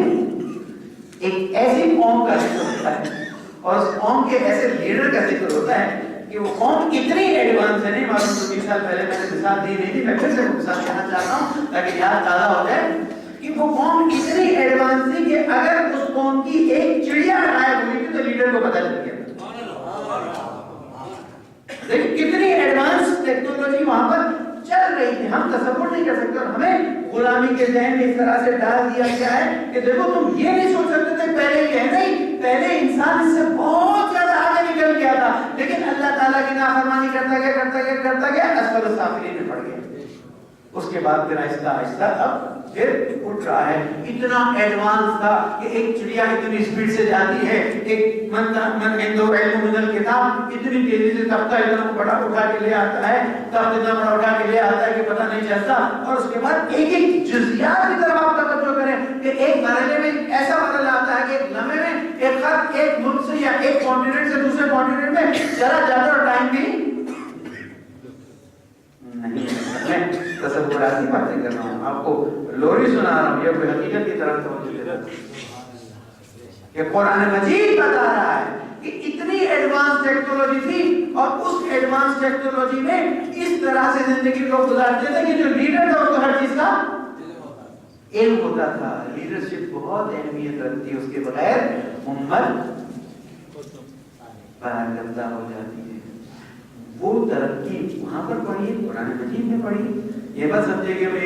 ایک ایسی قوم کا ذکر ہوتا ہے اور اس قوم کے ایسے لیڈر کا ذکر ہوتا ہے کہ وہ قوم اتنی ایڈوانس ہے، نہیں معلوم 20 سال پہلے میں نے مثال دی نہیں تھی، میں پھر سے مثال دینا چاہتا ہوں تاکہ یاد تازہ ہو جائے کہ وہ قوم اتنی ایڈوانس تھی کہ اگر اس قوم کی ایک چڑیا غائب ہوئی تھی تو لیڈر کو پتہ چل گیا۔ دیکھیں کتنی ایڈوانس ٹیکنالوجی وہاں پر چل رہی تھی، ہم تصور نہیں کر سکتے، اور ہمیں غلامی کے ذہن میں اس طرح سے ڈال دیا گیا ہے کہ دیکھو تم یہ نہیں سوچ سکتے تھے پہلے یہ ہے، نہیں، پہلے انسان اس سے بہت زیادہ آگے نکل گیا تھا، لیکن اللہ تعالیٰ کی نافرمانی کرتا گیا اسفل السافلین میں پڑ گیا۔ اس کے بعد پھر آہستہ آہستہ اب پھر اٹھ رہا ہے۔ اتنا ایڈوانس تھا کہ ایک چڑیا اتنی اسپیڈ سے جاتی ہے، ایک من ہندو علم من الکتاب اتنی تیزی سے تختہ اتنا بڑا اٹھا کے لے آتا ہے، تخت اتنا بڑا اٹھا کے لے آتا ہے کہ پتہ نہیں چلتا، اور اس کے بعد ایک ایک جزیات کی طرف آپ توجہ کریں کہ ایک مرحلے میں ایسا مرحلہ آتا ہے کہ ایک لمحے میں ایک خط ایک ملک سے یا ایک کانٹیننٹ سے دوسرے کانٹیننٹ میں چلا جاتا اور ٹائم بھی نہیں۔ میں تصوراتی باتیں کر رہا ہوں، آپ کو لوری سنا رہا ہوں، یہ کوئی حقیقت کی طرف توجہ دے رہا ہوں کہ قرآن مجید بتا رہا ہے کہ اتنی ایڈوانس ٹیکنالوجی تھی، اور اس ایڈوانس ٹیکنالوجی میں اس طرح سے زندگی کو گزارتے تھے کہ جو لیڈر تھا اس کو ہر چیز کا علم ہوتا تھا۔ لیڈرشپ بہت اہمیت رکھتی ہے، اس کے بغیر امت پراگندہ ہو جاتی ہے۔ وہ ترقی وہاں پر پڑھی ہے، قرآن مجید میں پڑھی۔ یہ بات سمجھے کہ وہ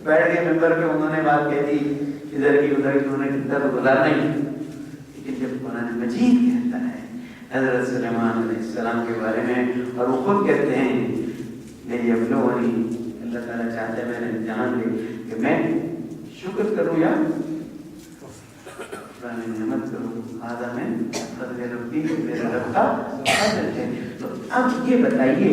بیٹھ گئے ممبر پہ، انہوں نے بات کہہ دی ادھر کی ادھر کی، انہوں نے کتنا تو گزارنا ہی، لیکن جب قرآن مجید کہتا ہے حضرت سلیمان علیہ السلام کے بارے میں، اور وہ خود کہتے ہیں میری ابلونی، اللہ تعالیٰ چاہتے ہیں میں نے جان لے کہ میں شکر کروں یا نعمت کروں، آدھا میں فضل ربی میرے رب کا فضل ہے۔ تو اب یہ بتائیے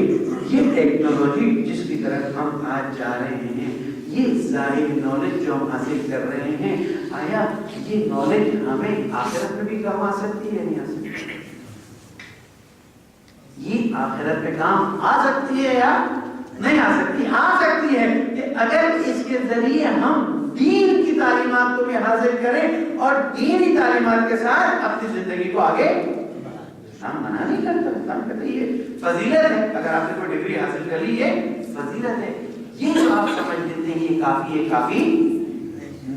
یہ ٹیکنالوجی جس کی طرف ہم آج جا رہے ہیں، یہ ظاہر نالج جو ہم حاصل کر رہے ہیں، آیا یہ نالج ہمیں آخرت میں بھی کام آ سکتی ہے نہیں آ سکتی؟ یہ آخرت میں کام آ سکتی ہے یا نہیں آ سکتی؟ آ سکتی ہے کہ اگر اس کے ذریعے ہم دین کی تعلیمات کو بھی حاصل کریں اور دینی تعلیمات کے ساتھ اپنی زندگی کو آگے ہم منع نہیں کرتا، ہم کہتے ہیں یہ فضیلت ہے، اگر آپ نے کوئی ڈگری حاصل کر لی یہ فضیلت ہے۔ یہ جو آپ سمجھ لیتے ہیں یہ کافی ہے، کافی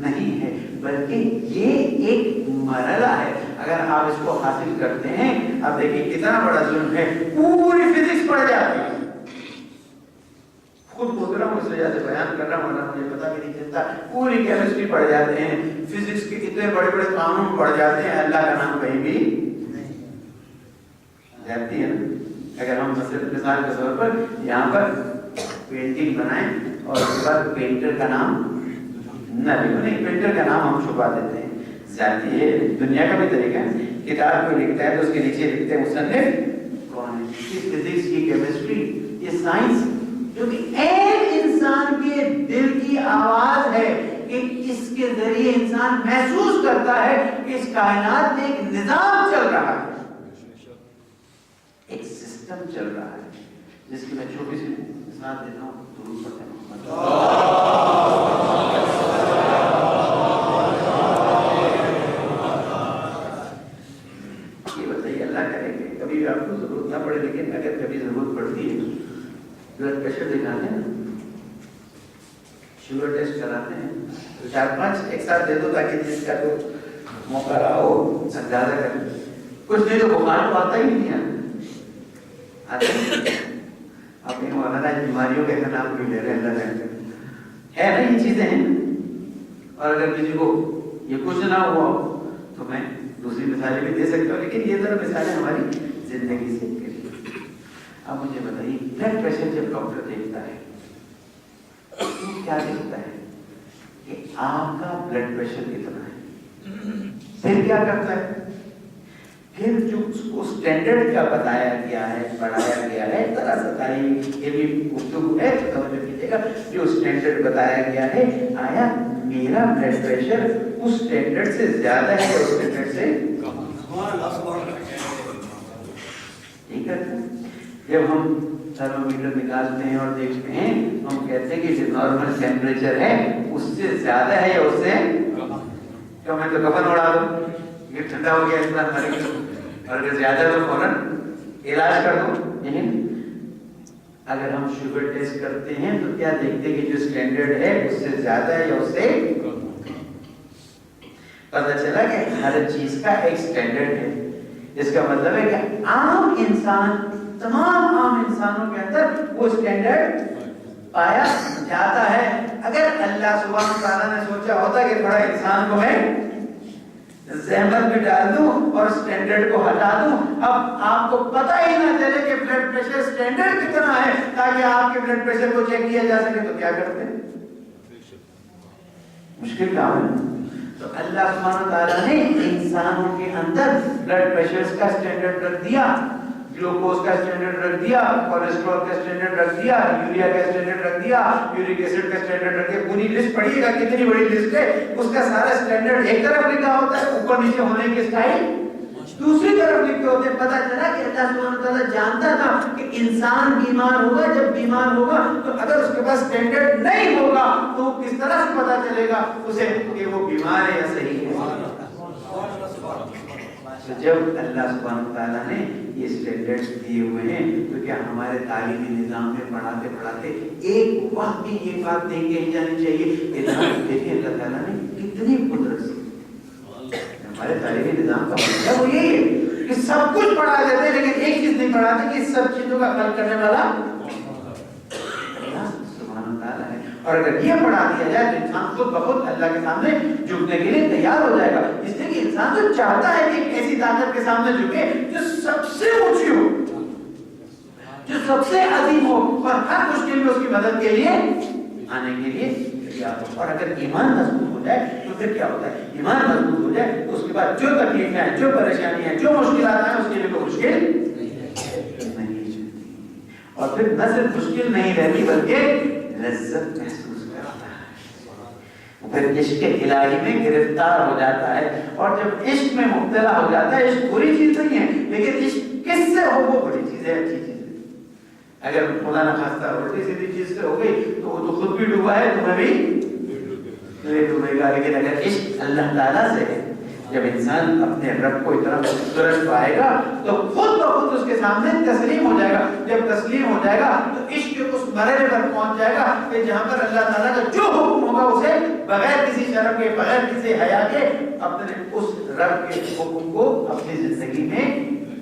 نہیں ہے، بلکہ یہ ایک مرحلہ ہے۔ اگر آپ اس کو حاصل کرتے ہیں، اب دیکھیں کتنا بڑا ظلم ہے، پوری فزکس پڑھ جاتی ہے، خود بول رہا ہوں اس وجہ سے بیان کر رہا ہوں، ورنہ مجھے پتا بھی نہیں چلتا، پوری کیمسٹری پڑھ جاتے ہیں، فزکس کے اتنے بڑے بڑے قانون پڑھ جاتے ہیں، اللہ کا نام کہیں بھی جاتی ہے نا۔ اگر ہم مثال کے طور پر یہاں پر پینٹنگ بنائیں اور اس پر پینٹر کا نام نہ لکھیں، پینٹر کا نام ہم چھپا دیتے ہیں، ذاتی ہے، دنیا کا بھی طریقہ ہے، کتاب کو لکھتا ہے تو اس کے نیچے لکھتے ہیں مصنف کون ہے۔ یہ فزکس کی کیمسٹری، یہ سائنس جو کہ ایک انسان کے دل کی آواز ہے کہ اس کے ذریعے انسان محسوس کرتا ہے کہ اس کائنات میں ایک نظام چل رہا ہے، ایک سسٹم چل رہا ہے، جس کی میں چھوٹی سی مثال دیتا ہوں، درود پڑھتے ہیں۔ یہ بتائیے اللہ کرے کہ کبھی بھی آپ کو ضرورت نہ پڑے، لیکن اگر کبھی ضرورت پڑتی ہے بلڈ پریشر دکھاتے ہیں، شوگر ٹیسٹ کراتے ہیں، تو 4-5 ایک ساتھ دے دو تاکہ جس کا تو موقع رہا ہو اندازہ کر، کچھ نہیں تو بخار تو آتا ہی نہیں ہے، آپ نے مولانا بیماریوں کے نام کیوں لے رہے ہیں؟ اللہ جانتا ہے نا یہ چیزیں ہیں۔ اور اگر کسی کو یہ کچھ نہ ہوا تو میں دوسری مثالیں بھی دے سکتا ہوں، لیکن یہ ذرا مثالیں ہماری زندگی سے قریب۔ اب مجھے بتائیے بلڈ پریشر جب ڈاکٹر دیکھتا ہے تو کیا دیکھتا ہے کہ آپ کا بلڈ پریشر کتنا ہے، پھر کیا کرتا ہے؟ پھر جو اس کو سٹینڈرڈ کا بتایا گیا ہے، پڑھایا گیا ہے، ذرا سا تعلیم یہ بھی گفتگو ہے تو توجہ کیجیے گا، جو سٹینڈرڈ بتایا گیا ہے، آیا میرا بلڈ پریشر اس سٹینڈرڈ سے زیادہ ہے اس سٹینڈرڈ سے ٹھیک ہے؟ جب ہم تھرمومیٹر نکالتے ہیں اور دیکھتے ہیں ہم کہتے ہیں کہ جو نارمل ٹیمپریچر ہے اس سے زیادہ ہے یا اس سے کم ہے، تو کفن اڑا دو، یہ ٹھنڈا ہو گیا اس طرح مرے گا، اور اگر زیادہ تو فوراً علاج کر دو. لیکن اگر ہم شوگر ٹیسٹ کرتے ہیں تو کیا دیکھتے ہیں کہ جو اسٹینڈرڈ ہے اس سے زیادہ ہے یا اس سے پتہ چلا کہ ہر چیز کا ایک اسٹینڈرڈ ہے. اس کا مطلب ہے کہ عام انسان, تمام عام انسانوں کے اندر وہ اسٹینڈرڈ پایا جاتا ہے. اگر اللہ سبحانہ وتعالیٰ نے سوچا ہوتا کہ تھوڑا انسان کو میں زحمت بھی ڈال دوں اور اسٹینڈرڈ کو ہٹا دوں, اب آپ کو پتہ ہی نہ چلے کہ بلڈ پریشر اسٹینڈرڈ کتنا ہے تاکہ آپ کے بلڈ پریشر کو چیک کیا جا سکے, تو کیا کرتے ہیں؟ مشکل کام ہے. تو اللہ سبحانہ وتعالیٰ نے انسانوں کے اندر بلڈ پریشر کا اسٹینڈرڈ رکھ دیا, گلوکوز کا اسٹینڈرڈ رکھ دیا, کولیسٹرول کا اسٹینڈرڈ رکھ دیا, یوریا کا اسٹینڈرڈ رکھ دیا, یورک ایسڈ کا اسٹینڈرڈ رکھ دیا. پوری لسٹ پڑھیے گا, کتنی بڑی لسٹ ہے. اس کا سارا اسٹینڈرڈ ایک طرف لکھا ہوتا ہے, اوپر نیچے ہونے کے اسٹائل دوسری طرف لکھے ہوتے ہیں. پتہ چلا کہ اللہ سبحانہ وتعالیٰ جانتا تھا کہ انسان بیمار ہوگا. جب بیمار ہوگا تو اگر اس کے پاس اسٹینڈرڈ نہیں ہوگا تو کس طرح سے پتہ چلے گا اسے کہ وہ بیمار ہے یا صحیح ہے. تو جب اللہ سبحانہ وتعالیٰ نے یہ اسٹینڈرڈز دیے ہوئے ہیں تو کیا ہمارے تعلیمی نظام میں پڑھاتے پڑھاتے ایک وقت بھی یہ بات نہیں کہی جانی چاہیے کہ دیکھیں اللہ تعالیٰ نے کتنی قدرت سے ہمارے تعلیمی نظام کا مطلب وہ یہی ہے کہ سب کچھ پڑھا دیتے ہیں لیکن ایک چیز نہیں پڑھاتے کہ سب چیزوں کا حل کرنے والا اللہ سبحانہ وتعالیٰ ہے. اور اگر یہ پڑھا دیا جائے تو انسان خود بخود اللہ کے سامنے جھکنے کے لیے تیار ہو جائے گا. اس لیے کہ انسان جو چاہتا ہے کہ ایک ایسی طاقت کے سامنے جھکے جو سب سے اونچی ہو, جو سب سے عظیم ہو اور ہر مشکل میں اس کی مدد کے لیے آنے کے لیے تیار ہو. اور اگر ایمان مضبوط ہو جائے تو پھر کیا ہوتا ہے؟ ایمان مضبوط ہو جائے تو اس کے بعد جو تکلیفیں ہیں, جو پریشانیاں ہیں, جو مشکلات ہیں, اس کے لیے کوئی مشکل نہیں چلتی. اور پھر نہ صرف مشکل نہیں رہتی بلکہ لذت محسوس کرتا ہے. پھر عشق الہی میں گرفتار ہو جاتا ہے. اور جب عشق میں مبتلا ہو جاتا ہے, عشق بری چیز نہیں ہے لیکن عشق کس سے ہو وہ بڑی چیز ہے, اچھی چیز ہے. اگر خدا نہ خواستہ الٹی سیدھی چیز سے ہو گئی تو وہ تو خود بھی ڈوبا ہے, تمہیں بھی ڈوبے گا. لیکن اگر عشق اللہ تعالیٰ سے ہے, جب انسان اپنے رب کو اتنا خوبصورت پائے گا تو خود بخود اس کے سامنے تسلیم ہو جائے گا. جب تسلیم ہو جائے گا تو عشق کے اس مرحلے پر پہنچ جائے گا کہ جہاں پر اللہ تعالیٰ کا جو حکم ہوگا اسے بغیر کسی شرم کے, بغیر کسی حیا کے اپنے اس رب کے حکم کو اپنی زندگی میں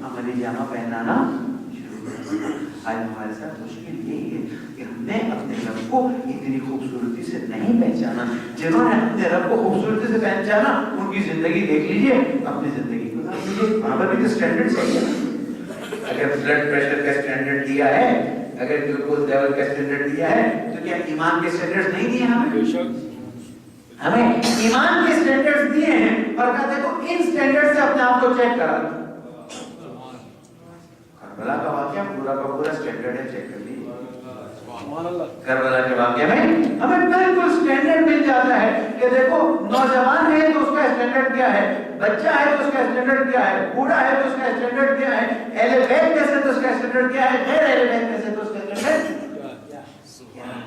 عملی جامہ پہنانا شروع کر. آج ہمارے ساتھ مشکل یہی ہے کہ ہم نے اپنے رب کو اتنی خوبصورتی سے نہیں پہچانا. جنہوں نے اپنے رب کو خوبصورتی سے پہچانا ان کی زندگی دیکھ لیجئے, اپنی زندگی کو دیکھ لیجئے. وہاں پر بھی تو اسٹینڈرڈ چاہیے. اگر بلڈ پریشر کا اسٹینڈرڈ دیا ہے, اگر گلوکوز لیول کا اسٹینڈرڈ دیا ہے تو کیا ایمان کے اسٹینڈرڈ نہیں دیے ہمیں؟ ہمیں ایمان کے اسٹینڈرڈ دیے ہیں اور کہتے ہیں ان اسٹینڈرڈ سے اپنے آپ کو چیک کرا لو. کربلا کا واقعہ پورا کا پورا اسٹینڈرڈ ہے, چیک کر لیجیے. کربلا کے واقعے میں ہمیں بالکل اسٹینڈرڈ مل جاتا ہے کہ دیکھو نوجوان ہے تو اس کا اسٹینڈرڈ کیا ہے, بچہ ہے تو اس کا اسٹینڈرڈ کیا ہے, بوڑھا ہے تو اس کا اسٹینڈرڈ کیا ہے, اہل بیت میں سے تو اس کا اسٹینڈرڈ کیا ہے, غیر اہل بیت میں سے تو اس کا اسٹینڈرڈ کیا ہے,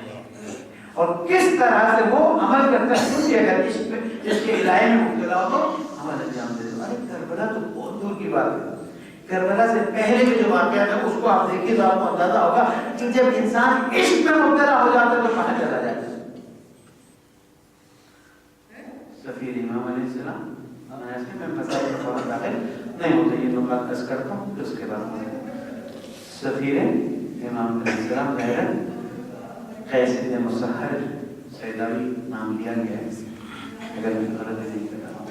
اور کس طرح سے وہ عمل کرتا ہے. سوچیے اگر عشق الہی میں مبتلا ہو تو عمل انجام دے دو. ارے کربلا تو بہت دور کی بات ہے. کربلا سے پہلے کے جو واقعات ہیں اس کو آپ دیکھیے تو آپ کو اندازہ ہوگا کہ جب انسان عشق میں مبتلا ہو جاتا ہے تو کہاں چلا جاتا ہے. سفیر امام علیہ السلام, میں مسائل میں فوراً داخل نہیں ہوتے, یہ نکات عرض کرتا ہوں پھر اس کے بعد سفیر امام علیہ السلام غیرت قیس بن مسحر سیداوی نام لیا گیا ہے, اگر میں غلط نہیں کر رہا ہوں.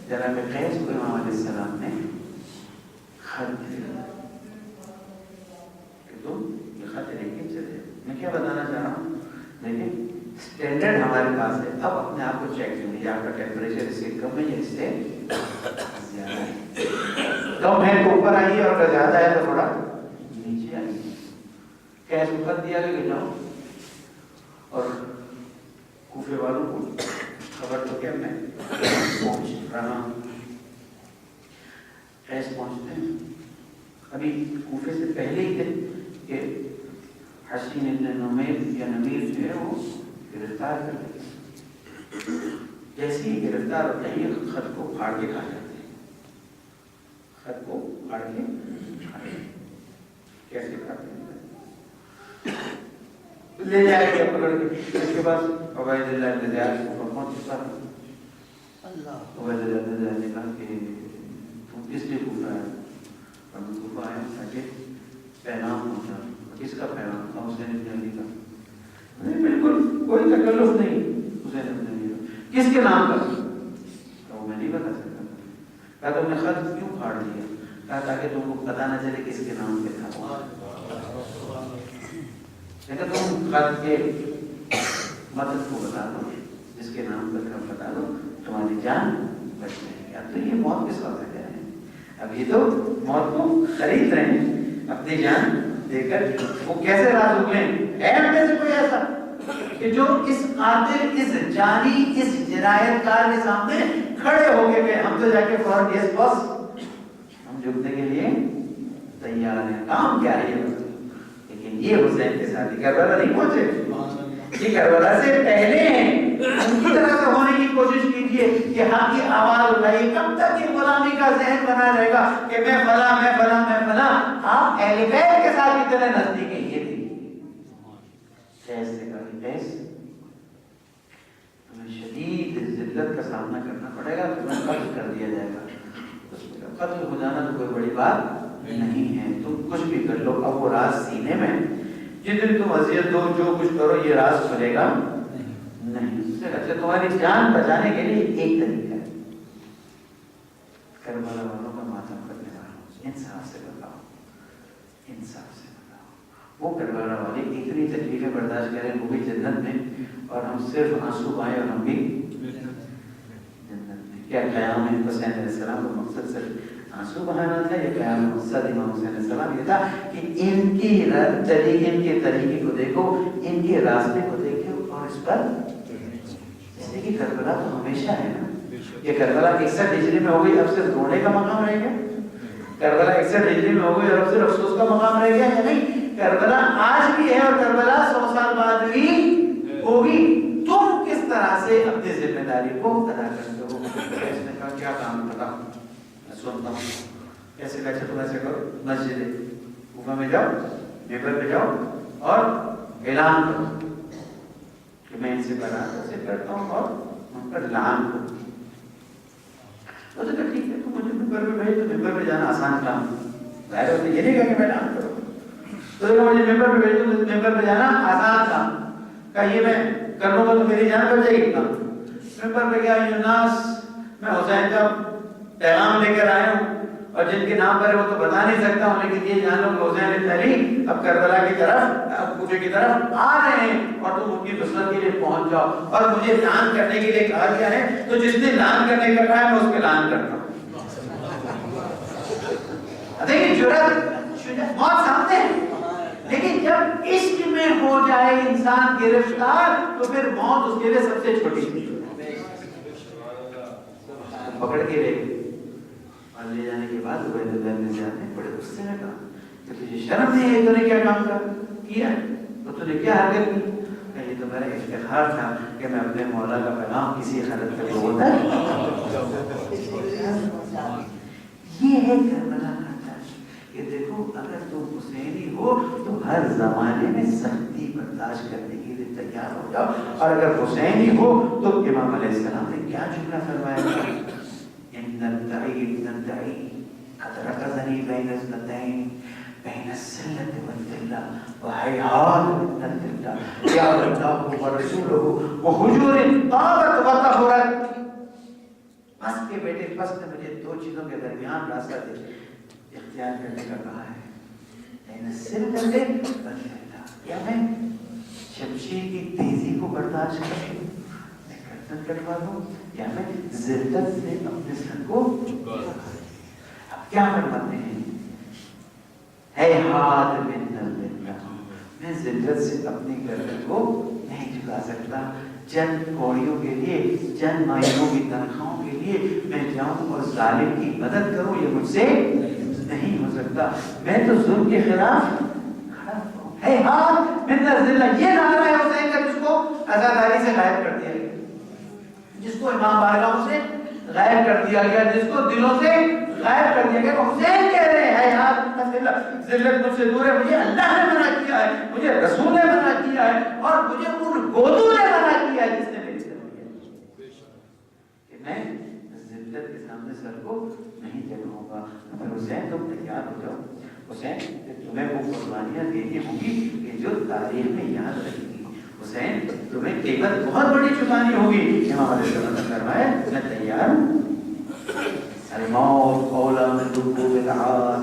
جناب قیس کو امام علیہ السلام نے خط دیا کہ تم یہ خط لے کے چلے. میں کیا بتانا چاہ رہا ہوں, لیکن اسٹینڈرڈ ہمارے پاس ہے. اب اپنے آپ کو چیک کر لیجیے, آپ کا ٹیمپریچر اس سے کم ہے یا اس سے زیادہ ہے. کم ہے تو اوپر آئیے اور اگر زیادہ ہے تو تھوڑا نیچے آئیے. کیس کو خط دیا کہ جاؤ, اور کوفے والوں کو خبر تو کیا میں پہنچ رہا ہوں. کیس پہنچتے ہیں, ابھی کوفے سے پہلے ہی تھے کہ حسین ابن نمیر یا نمیر جو ہے وہ گرفتار کر لیتے. جیسے ہی گرفتار ہوتے ہیں یہ خط کو پھاڑ کے کھا جاتے ہیں. خط کو پھاڑ کے کیسے کھاتے ہیں لے جائے گا پکڑ کے. اس کے بعد عبید اللہ بن زیاد کو پہنچ چکا تھا. عبید اللہ بن زیاد نے کہا کہ تم کس لیے پوچھا ہے؟ اور میں کو آیا تاکہ پیغام پہنچا. کس کا پیغام تھا؟ حسین بن علی کا. بالکل کوئی تکلف نہیں. حسین بن علی کا کس کے نام کا؟ وہ میں نہیں بتا سکتا. کہا تم نے خط کیوں پھاڑ دیا؟ کہا تاکہ تم کو پتا نہ چلے کس کے نام پہ تھا. لیکن تم خط کے متن کو بتا دو، جس کے نام پر خط بتا دو، تمہاری جان بچ جائے گی. اب تو یہ موت کے ساتھ گئے ہیں. اب یہ تو موت کو خرید رہے ہیں اپنی جان دے کر. وہ کیسے راز اگلیں؟ ہے ہم میں سے کوئی ایسا کہ جو اس قاتل، اس جانی، اس جنایت کار کے سامنے کھڑے ہو کے گئے؟ ہم تو جا کے فوراً یس بس ہم جھکنے کے لیے تیار ہیں. کام کیا ہے یہ؟ لیکن یہ حسین کے ساتھ کربلا نہیں پہنچے. یہ کربلا سے پہلے ہیں. ان کی طرح سے ہونے کی کوشش کیجئے کہ حق کی آواز اٹھائیے. کب تک یہ غلامی کا ذہن بنا رہے گا کہ میں فلاں میں فلاں میں فلاں؟ آپ اہل بیت کے ساتھ اتنے نزدیک ہیں. یہ تھی قیس سے کہا کہ قیس تمہیں شدید ذلت کا سامنا کرنا پڑے گا، تمہیں قتل کر دیا جائے گا. قتل ہو جانا تو کوئی بڑی بات نہیں ہے، تم کچھ بھی کر لو. اب وہ راز سینے میں، جس دن تم اذیت دو، جو کچھ کرو، یہ راز کھلے گا نہیں. اس سے اچھا تمہاری جان بچانے کے لیے ایک طریقہ ہے. کربلا والوں کا ماتم کرنے والوں، انصاف سے بتاؤ، انصاف سے بتاؤ. وہ کربلا والے اتنی تکلیفیں برداشت کریں، وہ بھی جنت میں، اور ہم صرف آنسو بہائیں اور ہم بھی جنت میں. کیا قیام حسین علیہ السلام کا مقصد صرف آنسو بہانا تھا؟ یہ قیام مقصد امام حسین علیہ السلام یہ تھا کہ ان کی ان کے طریقے کو دیکھو، ان کے راستے کو دیکھو اور اس پر جیسے کہ کربلا تو ہمیشہ ہے نا. یہ کربلا 61 ہجری میں ہو گئی، اب صرف رونے کا مقام رہ گیا. کربلا 61 ہجری میں ہو گئی اور اب صرف افسوس کا مقام رہ گیا ہے. نہیں، کربلا آج بھی ہے اور کربلا 100 سال بعد بھی ہوگی. تم کس طرح سے اپنی ذمہ داری کو ادا کرتے ہو؟ اس نے کہا کیا کام بتاؤ، میں سنتا ہوں. ایسے کہا تم ایسے کرو، مسجد کوفہ میں جاؤ، ممبر پہ جاؤ اور اعلان کرو کہ میں ان سے برات حاصل کرتا ہوں اور ان پر لعان کرو. تو کہا ٹھیک ہے، تم مجھے ممبر پہ بھیج. تو ممبر پہ جانا آسان کام ظاہر ہوتا ہے، یہ نہیں کہا کہ میں لعان کروں. تو کہا مجھے ممبر پہ بھیج دو، ممبر پہ جانا آسان کام. کہا یہ میں کر لوں گا تو میری جان بچ جائے گی. کام ممبر پہ گیا، یوناس میں حسین کا پیغام لے کر آیا ہوں اور جن کے نام پر ہے وہ تو بتا نہیں سکتا ہوں، لیکن یہ جان لو کہ حسین بن علی اب کربلا کی طرف، اب کوفے کی طرف آ رہے ہیں اور تم ان کی نصرت کے لیے پہنچ جاؤ. اور مجھے لعان کرنے کے لیے کہا گیا ہے، تو جس نے لعان کرنے کا کہا ہے میں اس پہ لعان کرتا ہوں. دیکھیں جرأت، موت سامنے ہے. لیکن جب عشق میں ہو جائے انسان گرفتار تو پھر موت اس کے لیے سب سے چھوٹی چیز پکڑ کے لے اور لے جانے کے بعد عبید اللہ بن زیاد نے بڑے غصے میں کہا کہ تجھے شرم نہیں ہے، تو نے کیا کام کیا ہے، تو نے کیا حرکت کی؟ کہ یہ تو میرا افتخار تھا کہ میں اپنے مولا کا پیغام کسی حالت میں بولتا ہے. یہ ہے کربلا کا کہ دیکھو اگر تم حسینی ہو تو ہر زمانے میں سختی برداشت کرنے کے لیے تیار ہو جاؤ. اور اگر حسینی ہو تو امام علیہ السلام نے کیا جملہ فرمایا؟ ادرکنی بین اثنتین بین السلة والذلة وهيهات من الذلة يا الله ورسوله وحجور طابت وطهرت. بس کے بیٹے، بس نے مجھے دو چیزوں کے درمیان راستہ اختیار کرنے کا کہا ہے. بین السلة والذلة، یا میں شمشیر کی تیزی کو برداشت کروں، میں گردن کٹوا دوں، یا میں ذلت سے اپنے سر کو جھکا دوں. اب کیا فرماتے ہیں؟ ہیہات من الذلة، میں ذلت سے اپنی گردن کو نہیں جھکا سکتا. چند کوڑیوں کے لیے، چند مہینوں کی تنخواہوں کے لیے میں جاؤں اور ظالم کی مدد کروں، یہ مجھ سے نہیں ہو سکتا. میں تو ظلم کے خلاف کھڑا ہوں. ہیہات من الذلة، یہ نعرہ حسین کا جس کو عزاداری سے غائب کر دیا گیا، جس کو امام بارگاہوں سے غائب کر دیا گیا، جس کو دلوں سے غائب کر دیا گیا۔ حسین کہہ رہے ہیں یار ذلت مجھ سے دور ہے، مجھے اللہ نے منع کیا ہے، مجھے رسول نے منع کیا ہے، اور مجھے ان گودوں نے منع کیا ہے جس نے میری طرف کیا کہ میں ذلت کے سامنے سر کو نہیں جگاؤں گا۔ پھر حسین تم تیار ہو جاؤ، حسین تمہیں وہ قربانیاں دینی ہوں گی کہ جو تاریخ میں یاد رہے گی، حسین تمہیں قیمت بہت بڑی چکانی ہوگی۔ امام علیہ السلام نے فرمایا میں تیار ہوں۔ الموت اولا من رکوب العار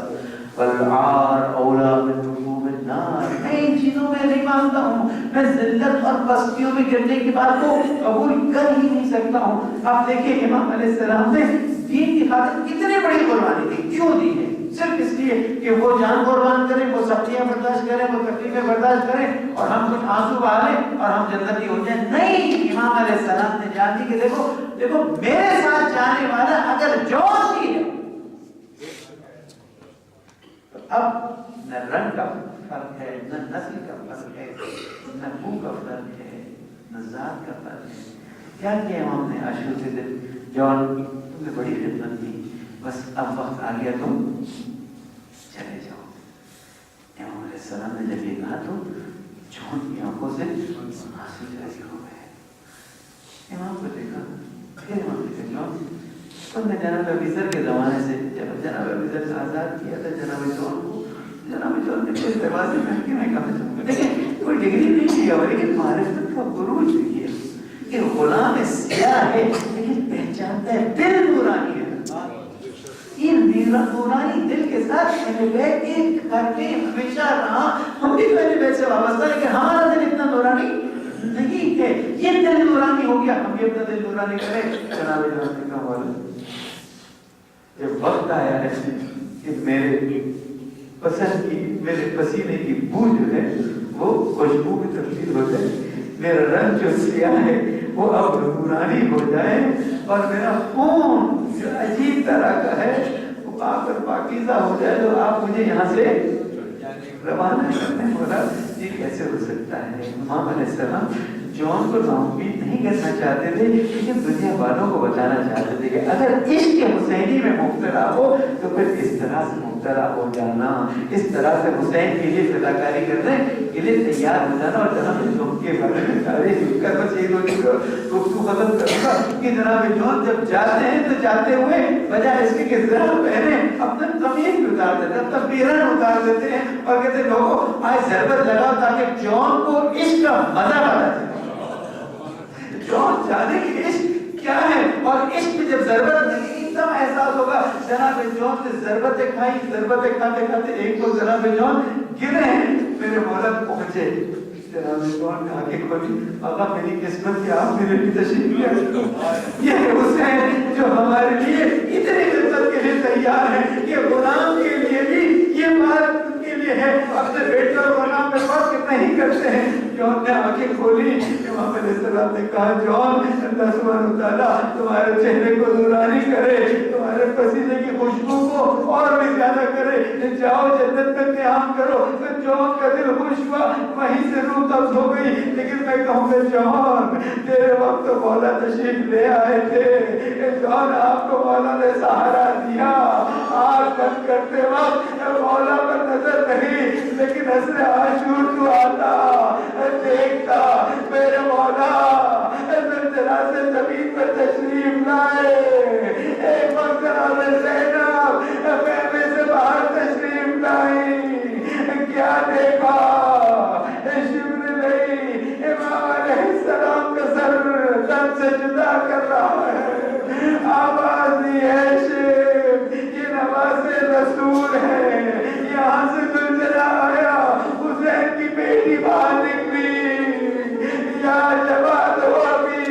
والعار اولا من رکوب النار۔ میں ان چیزوں میں نہیں مانتا ہوں، میں ذلت اور پستیوں میں گرنے کی بات کو قبول کر ہی نہیں سکتا ہوں۔ آپ دیکھیں امام علیہ السلام نے دین کی خاطر کتنی بڑی قربانی دی، کیوں دی ہے؟ صرف اس لیے کہ وہ جان قربان کریں، وہ سختیاں برداشت کریں، وہ تکلیفیں برداشت کریں اور ہم کچھ آنسو بہا لیں اور ہم جنتی ہو جائیں۔ نہیں، امام علیہ السلام نے جان دی کہ دیکھو میرے ساتھ جانے والا اگر جون بھی ہے تو اب نہ رنگ کا فرق ہے، نہ نسل کا فرق ہے، نہ منہ کا فرق ہے، نہ ذات کا فرق ہے۔ کیا کیا ہم نے عاشور سے دن جون تمہیں بڑی خدمت دی، بس اب وقت آ گیا تم چلے جاؤ۔ امام علیہ السلام نے جب یہ کہا تو جون کی آنکھوں سے آنسو جاری ہو گئے۔ امام کو دیکھا، پھر امام نے کہا تم نے جناب ابیذر کے زمانے سے جب جناب ابیذر سے آزاد کیا تھا جناب جون کو، جناب جون نے اس دروازے میں کہ میں کہا چاہوں گا دیکھیں کوئی ڈگری نہیں کیا ہوا لیکن معرفت کا بروج دیکھیے کہ غلام سیاہ ہے لیکن پہچانتا ہے دل نورانی ہے۔ ان نورانی دل کے ساتھ اہل بیت ایک گھر میں ہمیشہ رہا۔ ہم بھی پہلے بیت سے وابستہ لیکن ہمارا دل اتنا نورانی نہیں ہے، یہ دل نورانی ہو گیا، ہم بھی اپنا دل نورانی کریں۔ جناب جون نے کہا جب وقت آیا ہے کہ میرے پسند کی میرے پسینے کی بو جو ہے وہ خوشبو میں تبدیل ہو جائے، میرا رنگ جو سیاہ ہے وہ اب نورانی ہو جائے اور میرا خون جو عجیب طرح کا ہے وہ پاک اور پاکیزہ ہو جائے تو آپ مجھے یہاں سے روانہ کرنے۔ بولا یہ کیسے ہو سکتا ہے؟ امام علیہ السلام جون کو ناامید نہیں کرنا چاہتے تھے لیکن دنیا والوں کو بتانا چاہتے تھے کہ اگر عشق حسینی میں مبتلا ہو تو پھر اس طرح سے مبتلا ہو جانا، اس طرح سے حسین کے لیے فداکاری کرنے کے لیے تیار ہو جانا۔ اور جناب جون کے بارے میں سارے کر بس یہ گفتگو ختم کروں گا کہ جناب جون جب جاتے ہیں تو جاتے ہوئے بجائے اس کے کہ ذرا پہنے اپنا قمیض اتار دیتے ہیں، اپنا پیرن اتار دیتے ہیں اور کہتے ہیں لوگوں آج ضربت لگاؤ تاکہ جون کو عشق کا مزہ پتا چلے، جون جانے کی عشق کیا ہے اور عشق میں جب ضربت لگے گی تب احساس ہوگا۔ جناب جون نے ضربتیں کھائی، ضربتیں کھاتے کھاتے ایک تو جناب جون گرے ہیں، میرے مولا پہنچے، جناب جون نے آنکھیں کھولی، آقا میری قسمت کہ آپ میرے لیے تشریف لے آئے۔ یہ حسین جو ہمارے لیے اتنی خدمت کے لیے تیار ہے کہ غلام کے لیے بھی یہ بات کے لیے ہے، اپنے بیٹے اور غلام میں فرق نہیں کرتے ہیں۔ جون نے آنکھیں کھولی، امام علیہ السلام نے کہا جون اللہ سبحانہ وتعالیٰ تمہارے چہرے کو نورانی کرے، تمہارے پسینے کی خوشبو کو اور بھی زیادہ کرے، جاؤ جنت میں قیام کرو۔ جون کا دل خوش ہوا، وہیں سے روح قبض ہو گئی، لیکن میں کہوں گا جون تیرے وقت تو مولا تشریف لے آئے تھے، جون آپ کو مولا نے سہارا دیا، آنکھ بند کرتے وقت مولا پر نظر نہیں لیکن حسن عاشور تو آتا دیکھتا، میرے مولا ذرا سے زمین پر تشریف لائے، ایک وقت جناب زینب خیمے سے باہر تشریف لائی، کیا دیکھا؟ شبر نہیں، امام علیہ السلام کا سر تن سے جدا کر رہا ہے، آواز دی ہے شب یہ نواز رسول ہے، یہاں سے زلزلہ آیا، حسین کی بیٹی باہر نکلی، یا جواد ہو ابھی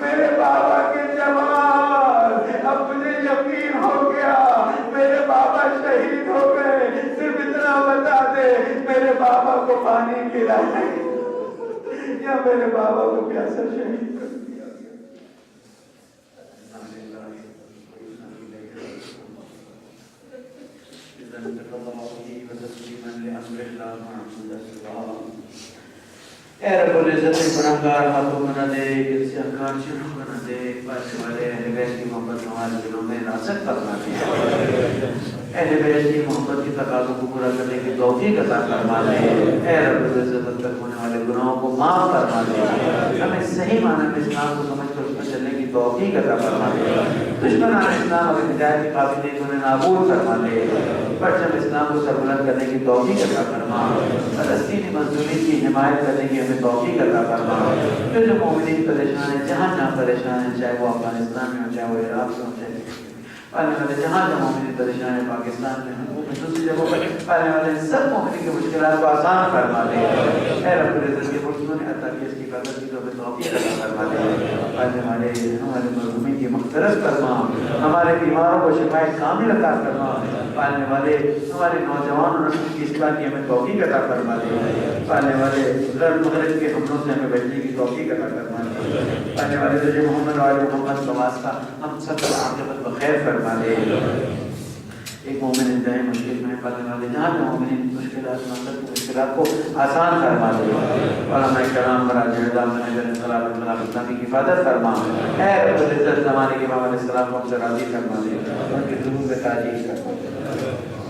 میرے بابا کے جواد، اب مجھے یقین ہو گیا میرے بابا شہید ہو گئے، صرف اتنا بتا دے میرے بابا کو پانی پلا ہے یا میرے بابا کو پیاسا شہید کر دیا گیا۔ اے رب العزت گناہگار ہاتھوں کو نہ دے، انسیاکار چلوں کو نہ دے، پانے والے اہل بیت کی محبت ہمارے دلوں میں نازک فرما دے، اہل بیت کی محبت کی تقاضوں کو پورا کرنے کی توفیق عطا فرما دے، اے رب العزت اب تک ہونے والے گناہوں کو معاف فرما دے، ہمیں صحیح معنی میں اسلام کو سمجھ کر اس میں چلنے کی توفیق عطا فرما دے، دشمنان اسلام اگر ہدایت کی قابل نہیں تو انہیں نابود فرما دے، پرچم اسلام کو سربلند کرنے کی توفیق عطا فرما، فلسطینی مظلومین کی حمایت کرنے کی ہمیں توفیق عطا فرما، جو مومنین پریشان ہیں جہاں جہاں پریشان ہیں، چاہے وہ افغانستان میں ہو، چاہے وہ عراق میں ہو، چاہے پانے والے جہاں جہاں مومنین پریشان ہیں، پاکستان میں ہوں، دوسری جگہوں پر پانے والے سب مومنین کی مشکلات کو آسان فرما دے، اے رب العزت کے مجھوں نے عطا کی اس کی قدر کی تو ہمیں توفیق عطا فرما دے، پانے والے ہمارے مظلومین کی مغفرت فرما، ہمارے بیماروں کو شفائے کامل عطا فرما، پانے والے ہمارے نوجوان اور نسل کی اصلاح کی ہمیں توفیق عطا فرما دے، پانے والے غرب مغرب کے حملوں سے ہمیں بچنے کی توفیق عطا فرما دے، پانے والے درجہ محمد اور آل محمد کا واسطہ ہم سب کا عاقبت بخیر فرما دے، ایک مومن انتہائی مشکل میں پانے والے جہاں جہاں مومن مشکلات کو آسان فرما دے، علماء کرام براج اعظام علیہ السلام کی حفاظت فرما، اے رب العزت زمانے کے امام علیہ السلام کو ہم سے راضی فرما دے، ان کے ظلم پہ تاجیل فرما دے۔